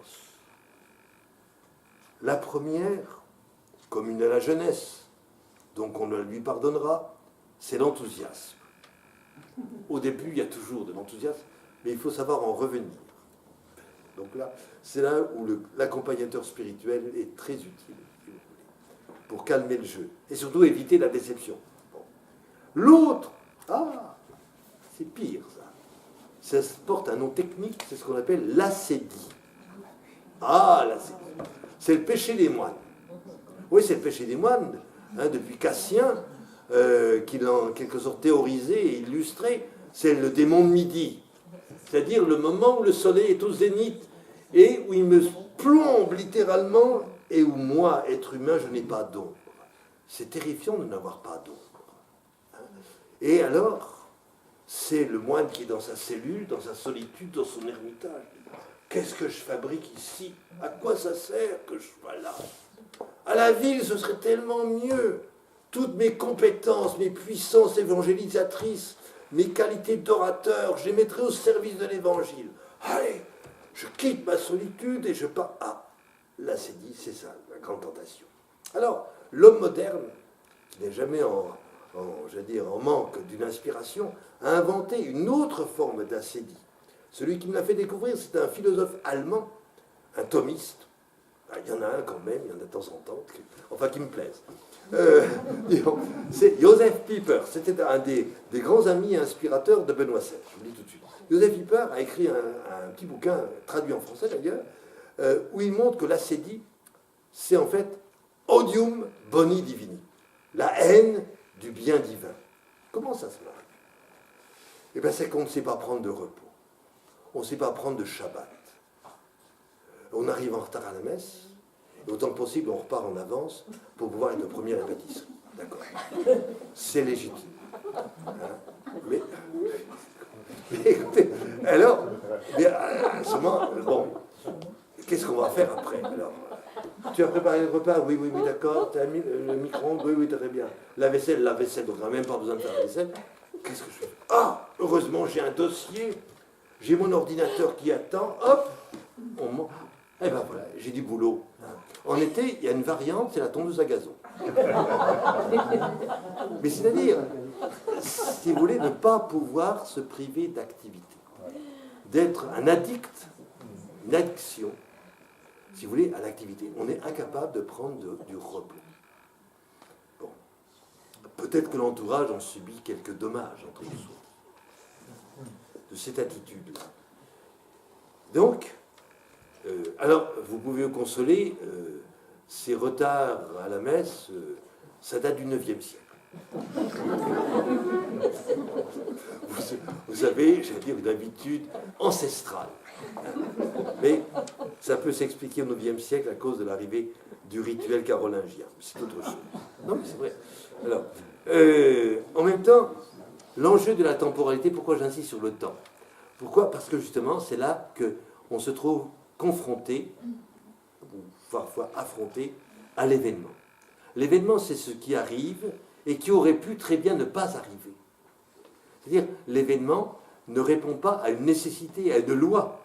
La première, commune à la jeunesse, donc on le lui pardonnera, c'est l'enthousiasme. Au début, il y a toujours de l'enthousiasme, mais il faut savoir en revenir. Donc là, c'est là où l'accompagnateur spirituel est très utile, si vous voulez, pour calmer le jeu, et surtout éviter la déception. Bon. L'autre, c'est pire ça. Ça porte un nom technique, c'est ce qu'on appelle l'acédie. L'acédie. C'est le péché des moines. Oui, c'est le péché des moines, hein, depuis Cassien, qui l'a en quelque sorte théorisé et illustré. C'est le démon de midi. C'est-à-dire le moment où le soleil est au zénith et où il me plombe littéralement et où moi, être humain, je n'ai pas d'ombre. C'est terrifiant de n'avoir pas d'ombre. Hein. Et alors, c'est le moine qui est dans sa cellule, dans sa solitude, dans son ermitage. Qu'est-ce que je fabrique ici? À quoi ça sert que je sois là? À la ville, ce serait tellement mieux. Toutes mes compétences, mes puissances évangélisatrices, mes qualités d'orateur, je les mettrai au service de l'évangile. Allez, je quitte ma solitude et je pars. Là c'est dit, c'est ça, la grande tentation. Alors, l'homme moderne, qui n'est jamais en manque d'une inspiration, a inventé une autre forme d'acédie. Celui qui me l'a fait découvrir, c'est un philosophe allemand, un thomiste. Il y en a un quand même, il y en a de temps en temps, qui me plaisent. C'est Joseph Pieper, c'était un des grands amis et inspirateurs de Benoît XVI, je vous le dis tout de suite. Joseph Pieper a écrit un petit bouquin, traduit en français d'ailleurs, où il montre que l'acédie, c'est en fait odium boni divini, la haine du bien divin. Comment ça se marque? Eh bien, c'est qu'on ne sait pas prendre de repos, on ne sait pas prendre de Shabbat. On arrive en retard à la messe, et autant que possible, on repart en avance pour pouvoir être le premier à la pâtisserie. D'accord. C'est légitime. Hein, mais écoutez, alors, à ce moment, bon, qu'est-ce qu'on va faire après? Alors, tu as préparé le repas? Oui, d'accord. Tu as mis le micro-ondes? Oui, très bien. La vaisselle, donc on n'a même pas besoin de faire la vaisselle. qu'est-ce que je fais? Ah, heureusement, j'ai un dossier, j'ai mon ordinateur qui attend, hop, eh ben voilà, j'ai du boulot. En été, il y a une variante, c'est la tondeuse à gazon. Mais c'est-à-dire, si vous voulez, ne pas pouvoir se priver d'activité, d'être un addict, une addiction, si vous voulez, à l'activité. On est incapable de prendre du repos. Bon. Peut-être que l'entourage en subit quelques dommages, entre les autres, de cette attitude-là. Donc, alors, vous pouvez vous consoler, ces retards à la messe, ça date du IXe siècle. Vous savez, j'allais dire une habitude ancestrale. Mais ça peut s'expliquer au IXe siècle à cause de l'arrivée du rituel carolingien. C'est autre chose. Non, mais c'est vrai. Alors, en même temps, l'enjeu de la temporalité, pourquoi j'insiste sur le temps? Pourquoi? Parce que justement, c'est là qu'on se trouve confronté, ou parfois affronté, à l'événement. L'événement, c'est ce qui arrive et qui aurait pu très bien ne pas arriver. C'est-à-dire, l'événement ne répond pas à une nécessité, à une loi.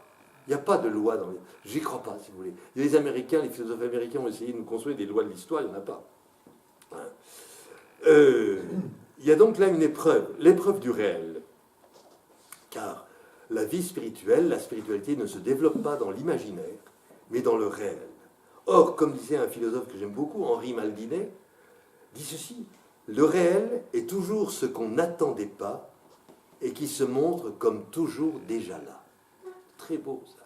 Il n'y a pas de loi dans les... J'y crois pas, si vous voulez. Les Américains, les philosophes américains ont essayé de nous construire des lois de l'histoire, il n'y en a pas. Il y a donc là une épreuve, l'épreuve du réel. Car la vie spirituelle, la spiritualité ne se développe pas dans l'imaginaire, mais dans le réel. Or, comme disait un philosophe que j'aime beaucoup, Henri Maldinet, dit ceci: le réel est toujours ce qu'on n'attendait pas et qui se montre comme toujours déjà là. Très beau ça.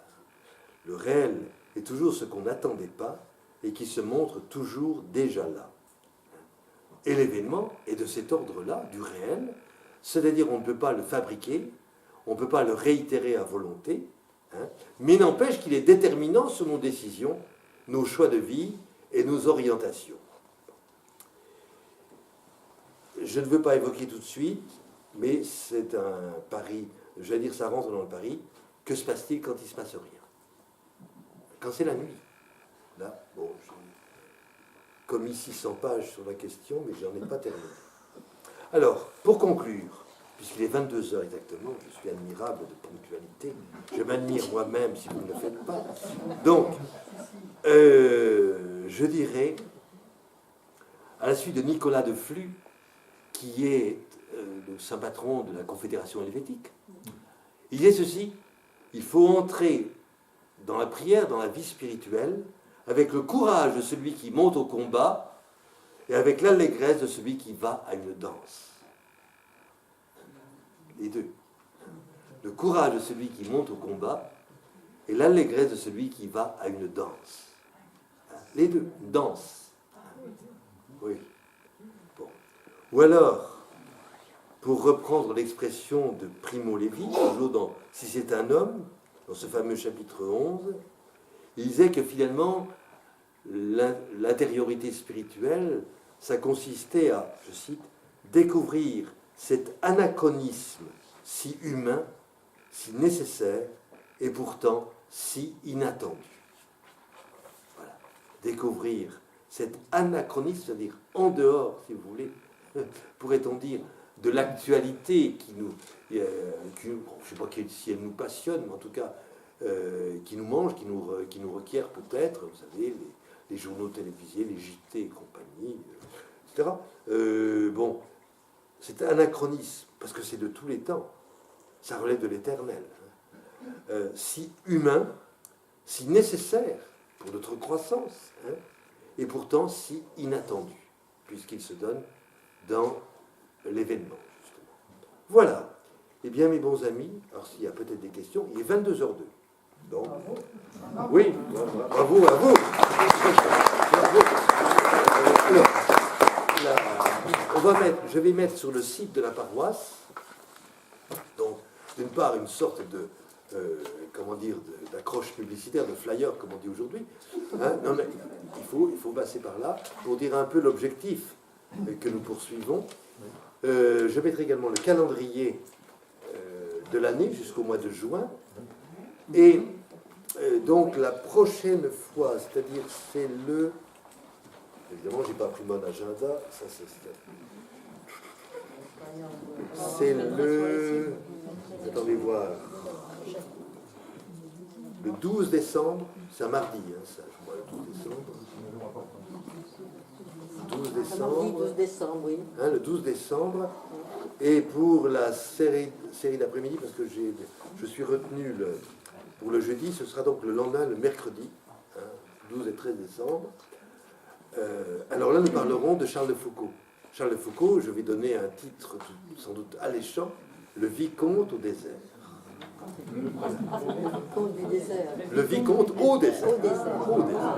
Le réel est toujours ce qu'on n'attendait pas et qui se montre toujours déjà là. Et l'événement est de cet ordre-là, du réel, c'est-à-dire on ne peut pas le fabriquer, on ne peut pas le réitérer à volonté, mais n'empêche qu'il est déterminant sur nos décisions, nos choix de vie et nos orientations. Je ne veux pas évoquer tout de suite, mais c'est un pari, je vais dire ça rentre dans le pari. Que se passe-t-il quand il ne se passe rien? Quand c'est la nuit. Là, bon, j'ai commis 600 pages sur la question, mais je n'en ai pas terminé. Alors, pour conclure, puisqu'il est 22 heures exactement, je suis admirable de ponctualité, je m'admire moi-même si vous ne le faites pas. Donc, je dirais, à la suite de Nicolas de Flux, qui est le saint patron de la Confédération helvétique, il disait ceci: il faut entrer dans la prière, dans la vie spirituelle, avec le courage de celui qui monte au combat et avec l'allégresse de celui qui va à une danse. Les deux. Le courage de celui qui monte au combat et l'allégresse de celui qui va à une danse. Les deux. Danse. Oui. Bon. Ou alors, pour reprendre l'expression de Primo Levi, toujours dans Si c'est un homme, dans ce fameux chapitre 11, il disait que finalement, l'intériorité spirituelle, ça consistait à, je cite, découvrir cet anachronisme si humain, si nécessaire, et pourtant si inattendu. Voilà. Découvrir cet anachronisme, c'est-à-dire en dehors, si vous voulez, pourrait-on dire, de l'actualité qui nous, je ne sais pas si elle nous passionne, mais en tout cas, qui nous mange, qui nous requiert peut-être, vous savez, les journaux télévisés, les JT et compagnie, etc. Bon, c'est un anachronisme, parce que c'est de tous les temps. Ça relève de l'éternel. Si humain, si nécessaire pour notre croissance, et pourtant si inattendu, puisqu'il se donne dans l'événement, justement. Voilà. Eh bien, mes bons amis, alors s'il y a peut-être des questions, il est 22h02. Donc, oui, bravo à vous. Alors, je vais mettre sur le site de la paroisse, donc, d'une part, une sorte de, d'accroche publicitaire, de flyer, comme on dit aujourd'hui. Non, mais il faut passer par là pour dire un peu l'objectif que nous poursuivons. Je mettrai également le calendrier de l'année jusqu'au mois de juin. Et donc la prochaine fois, c'est-à-dire c'est le... Évidemment, je n'ai pas pris mon agenda. Ça, c'est... C'est le... Attendez voir. Le 12 décembre, c'est un mardi, hein, ça, je vois, le 12 décembre. 12 décembre. 12 décembre, oui. Hein, le 12 décembre. Et pour la série d'après-midi, parce que je suis retenu pour le jeudi, ce sera donc le lendemain, le mercredi, hein, 12 et 13 décembre. Alors là, nous parlerons de Charles de Foucault. Charles de Foucault, je vais donner un titre sans doute alléchant, Le Vicomte au désert. Le vicomte du désert. Le Vicomte au désert. Au désert. Au désert.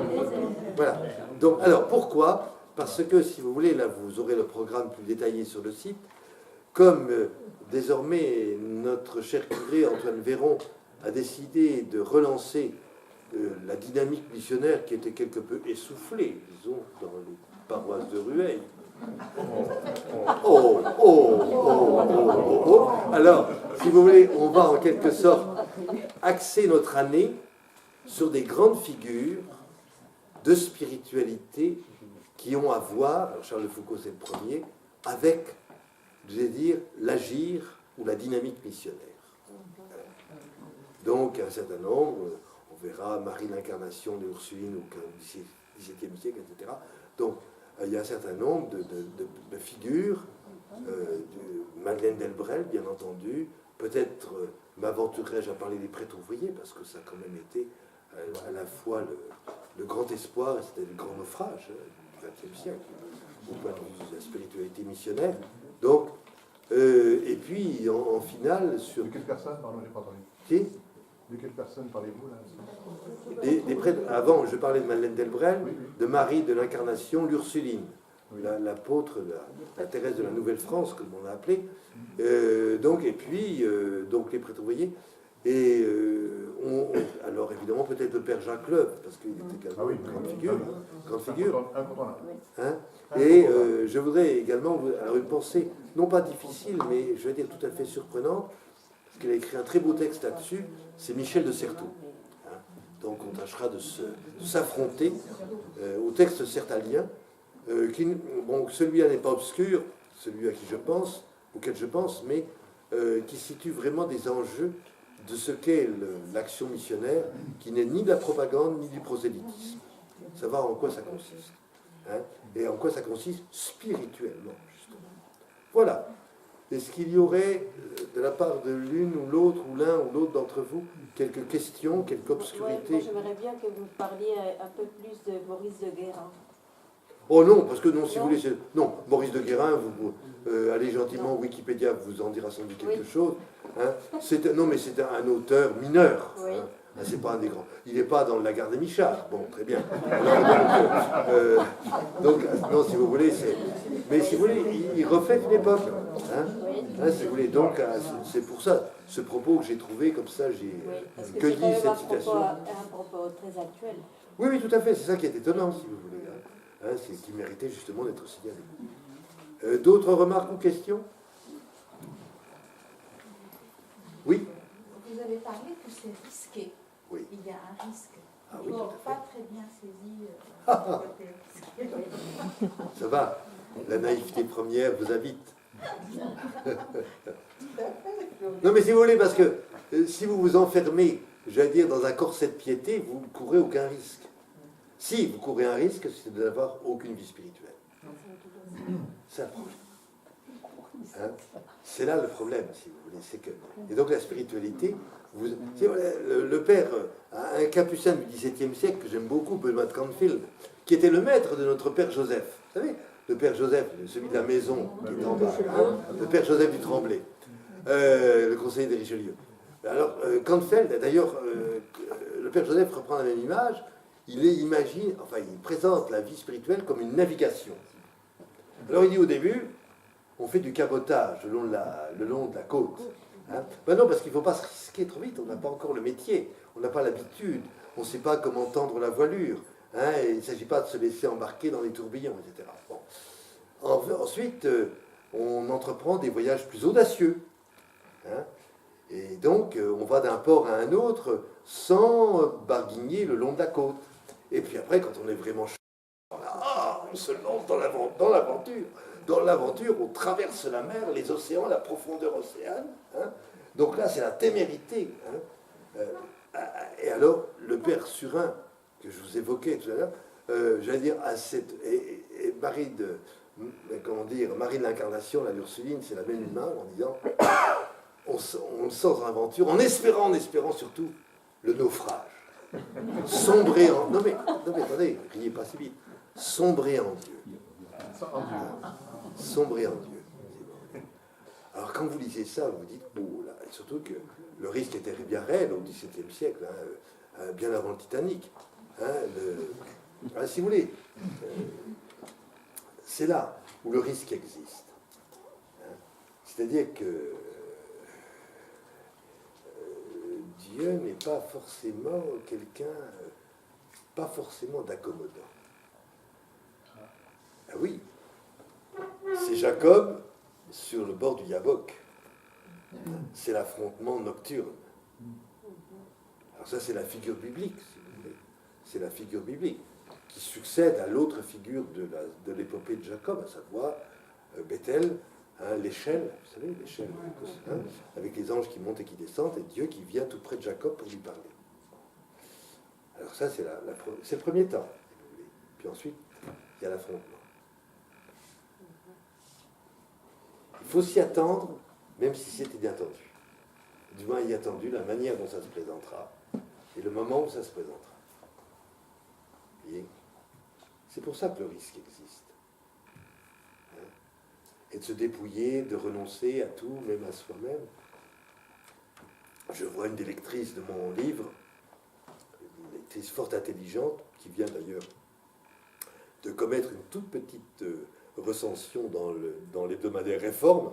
Voilà. Donc, alors, pourquoi? Parce que, si vous voulez, là, vous aurez le programme plus détaillé sur le site. Comme désormais, notre cher curé Antoine Véron a décidé de relancer la dynamique missionnaire qui était quelque peu essoufflée, disons, dans les paroisses de Rueil. Alors, si vous voulez, on va en quelque sorte axer notre année sur des grandes figures de spiritualité qui ont à voir, alors Charles de Foucault c'est le premier, avec, je vais dire, l'agir ou la dynamique missionnaire. Donc, un certain nombre, on verra Marie l'Incarnation de Ursuline au XVIIe siècle, etc. Donc, il y a un certain nombre de figures, de Madeleine Delbrel, bien entendu. Peut-être m'aventurerai-je à parler des prêtres ouvriers, parce que ça a quand même été à la fois le grand espoir, c'était le grand naufrage du XXe siècle, au point de vue de la spiritualité missionnaire. Donc, et puis, en finale, sur... De quelle personne, pardon, j'ai pas entendu. Qui? De quelle personne parlez-vous, là? Des prêtres. Avant, je parlais de Madeleine Delbrel, Oui, oui. de Marie de l'Incarnation, l'Ursuline, Oui. l'apôtre, la Thérèse de la Nouvelle-France, comme on l'a appelé. Donc, et puis, donc les prêtres ouvriers. Et alors, évidemment, peut-être le père Jacques Leuve, parce qu'il était quand même une grande figure. Grande figure. Hein? Et je voudrais également, alors une pensée, non pas difficile, mais je vais dire tout à fait surprenante, parce qu'il a écrit un très beau texte là-dessus, c'est Michel de Certeau. Hein? Donc on tâchera de s'affronter au texte certalien, bon, celui-là n'est pas obscur, celui à qui je pense, auquel je pense, mais qui situe vraiment des enjeux de ce qu'est l'action missionnaire, qui n'est ni de la propagande, ni du prosélytisme. Savoir en quoi ça consiste. Hein? Et en quoi ça consiste spirituellement, justement. Voilà. Est-ce qu'il y aurait, de la part de l'une ou l'autre, ou l'un ou l'autre d'entre vous, quelques questions, quelques obscurités? Moi, j'aimerais bien que vous parliez un peu plus de Maurice de Guérin. Oh non, parce que non, si vous voulez... Non, Maurice de Guérin, vous allez gentiment, Wikipédia vous en dira sans doute quelque chose. Hein. Non, mais c'est un auteur mineur. Oui. Hein. C'est pas un des grands. Il n'est pas dans la gare des Michards. Bon, très bien. Donc, non, si vous voulez, c'est... Mais si vous voulez, il reflète une époque. Hein. Hein, si vous voulez, donc, c'est pour ça, ce propos que j'ai trouvé, comme ça, j'ai cueilli cette citation. Un propos très actuel. Oui, oui, tout à fait. C'est ça qui est étonnant, si vous voulez. Hein, c'est qui méritait justement d'être signalé. D'autres remarques ou questions? Oui. Vous avez parlé que c'est risqué. Oui. Il y a un risque. Ah Je oui, n'ai tout à fait. pas très bien saisi le côté risqué. Ça va. La naïveté première vous habite. Non, mais si vous voulez, parce que si vous vous enfermez, j'allais dire, dans un corset de piété, vous ne courez aucun risque. Si vous courez un risque, c'est de n'avoir aucune vie spirituelle. C'est un problème. Hein? C'est là le problème, si vous voulez. C'est que... Et donc la spiritualité, le père, un capucin du XVIIe siècle que j'aime beaucoup, Benoît de Canfield, qui était le maître de notre père Joseph. Vous savez, le père Joseph, celui de la maison qui est en bas, hein, le père Joseph du Tremblay, le conseiller de Richelieu. Alors, Canfield, d'ailleurs, le père Joseph reprend la même image. Il présente la vie spirituelle comme une navigation. Alors il dit au début, on fait du cabotage le long de la côte. Hein? Ben non, parce qu'il ne faut pas se risquer trop vite, on n'a pas encore le métier, on n'a pas l'habitude, on ne sait pas comment tendre la voilure, hein? Et il ne s'agit pas de se laisser embarquer dans les tourbillons, etc. Bon. Ensuite, on entreprend des voyages plus audacieux. Hein? Et donc, on va d'un port à un autre sans barguigner le long de la côte. Et puis après, quand on est vraiment chaud, on se lance dans l'aventure. Dans l'aventure, on traverse la mer, les océans, la profondeur océane. Hein. Donc là, c'est la témérité. Hein. Et alors, le père Surin, que je vous évoquais tout à l'heure, j'allais dire, à cette, et Marie de, comment dire, Marie de l'Incarnation, la Ursuline, c'est la même humain, en disant, on sort dans l'aventure, en espérant surtout le naufrage. Sombrer en... Non mais attendez, riez pas si vite. Sombrer en Dieu. Sombrer en Dieu. Alors quand vous lisez ça, vous vous dites, oh là, et surtout que le risque était bien réel au XVIIe siècle, hein, bien avant le Titanic. Hein, si vous voulez, c'est là où le risque existe. Hein. C'est-à-dire que Dieu n'est pas forcément quelqu'un, pas forcément d'accommodant. Ah oui, c'est Jacob sur le bord du Yabok. C'est l'affrontement nocturne. Alors ça, c'est la figure biblique, si vous voulez. C'est la figure biblique qui succède à l'autre figure de l'épopée de Jacob, à savoir Bethel, hein, l'échelle, vous savez, l'échelle, hein, avec les anges qui montent et qui descendent, et Dieu qui vient tout près de Jacob pour lui parler. Alors ça, c'est c'est le premier temps, si vous voulez. Puis ensuite, il y a l'affrontement. Il faut s'y attendre, même si c'est inattendu. Du moins, y attendu, la manière dont ça se présentera, et le moment où ça se présentera. Vous voyez ? C'est pour ça que le risque existe. Et de se dépouiller, de renoncer à tout, même à soi-même. Je vois une des lectrices de mon livre, une lectrice fort intelligente, qui vient d'ailleurs de commettre une toute petite recension dans l'hebdomadaire Réforme.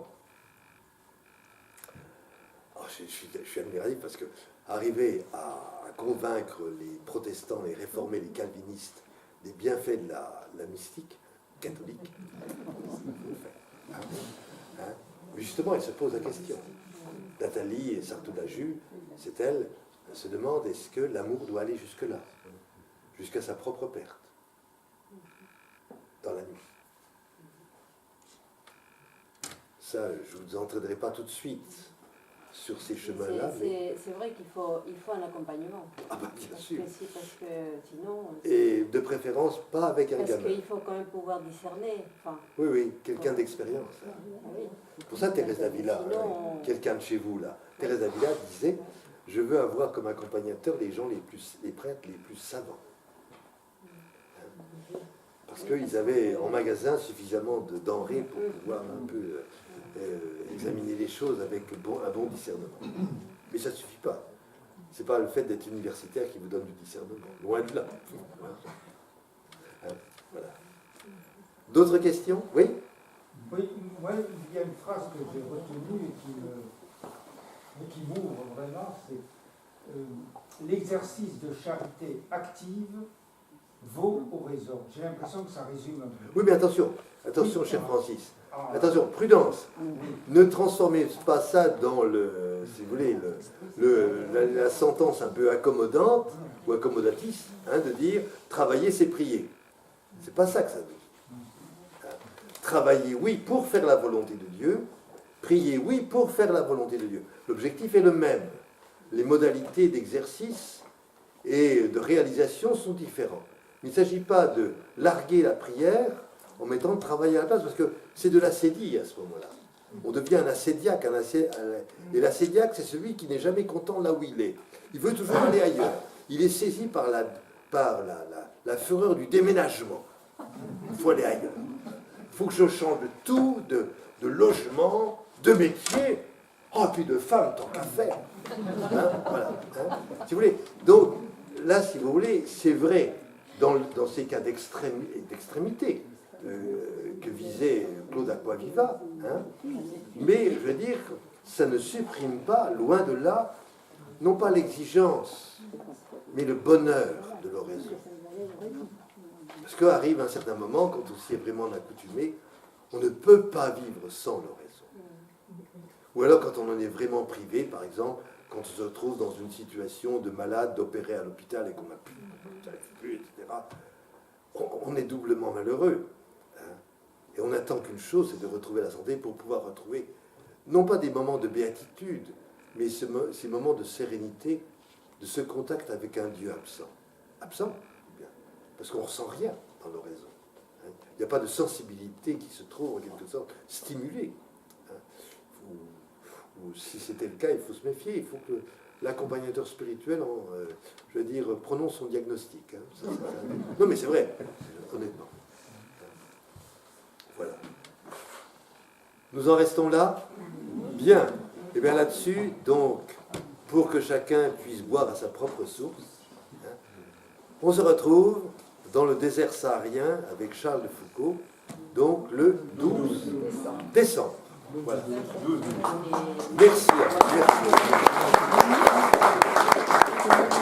Alors, je suis admiratif parce que arriver à convaincre les protestants, les réformés, les calvinistes des bienfaits de la mystique catholique, hein, justement, elle se pose la question. Nathalie et Sartoudaju, c'est elle se demande, est-ce que l'amour doit aller jusque-là, jusqu'à sa propre perte, dans la nuit. Ça, je ne vous entraînerai pas tout de suite sur ces chemins-là. C'est vrai qu'il faut un accompagnement. Ah bah bien sûr. Parce que sinon... Et de préférence, pas avec un gamin. Parce qu'il faut quand même pouvoir discerner. Enfin, oui, quelqu'un d'expérience. oui. Pour ça, Thérèse d'Avila, Sinon, quelqu'un de chez vous, là, Thérèse d'Avila disait, je veux avoir comme accompagnateur les prêtres les plus savants. Parce qu'ils avaient en magasin suffisamment de denrées pour pouvoir un peu examiner les choses avec un bon discernement. Mais ça ne suffit pas. Ce n'est pas le fait d'être universitaire qui vous donne du discernement. Loin de là. Voilà. D'autres questions? Oui? Oui, moi, il y a une phrase que j'ai retenue et qui m'ouvre vraiment, c'est l'exercice de charité active vaut oraison. J'ai l'impression que ça résume un peu. Oui, mais attention, Oui, cher Francis. Ah, Attention, prudence. oui. Ne transformez pas ça dans si vous voulez, la sentence un peu accommodante ou accommodatrice, hein, de dire travailler, c'est prier. C'est pas ça que ça veut dire. Travailler, oui, pour faire la volonté de Dieu. Prier, oui, pour faire la volonté de Dieu. L'objectif est le même. Les modalités d'exercice et de réalisation sont différentes. Il ne s'agit pas de larguer la prière en mettant le travail à la place, parce que c'est de l'assédie à ce moment-là. On devient un assédiaque. Et l'assédiaque, c'est celui qui n'est jamais content là où il est. Il veut toujours aller ailleurs. Il est saisi par la fureur du déménagement. Il faut aller ailleurs. Il faut que je change de tout, de logement, de métier, oh, puis de femme, tant qu'à faire. Hein, voilà. Hein, si vous voulez. Donc, là, si vous voulez, c'est vrai dans ces cas d'extrémité que visait Claude Aquaviva, hein, mais je veux dire, ça ne supprime pas, loin de là, non pas l'exigence, mais le bonheur de l'oraison. Parce qu'arrive un certain moment, quand on s'y est vraiment accoutumé, on ne peut pas vivre sans l'oraison. Ou alors quand on en est vraiment privé, par exemple, quand on se retrouve dans une situation de malade, d'opérer à l'hôpital et qu'on n'a plus, etc., on est doublement malheureux. Hein. Et on n'attend qu'une chose, c'est de retrouver la santé pour pouvoir retrouver, non pas des moments de béatitude, mais ces moments de sérénité, de ce contact avec un Dieu absent. Absent, bien, parce qu'on ne ressent rien dans l'oraison. Hein. Il n'y a pas de sensibilité qui se trouve en quelque sorte stimulée. Hein. Ou si c'était le cas, il faut se méfier. Il faut que l'accompagnateur spirituel, je veux dire, prononce son diagnostic. Hein. Non, mais c'est vrai, honnêtement. Voilà. Nous en restons là? Bien. Et bien là-dessus, donc, pour que chacun puisse boire à sa propre source, hein, on se retrouve dans le désert saharien avec Charles de Foucault, donc le 12 décembre. Voilà. Merci. Merci.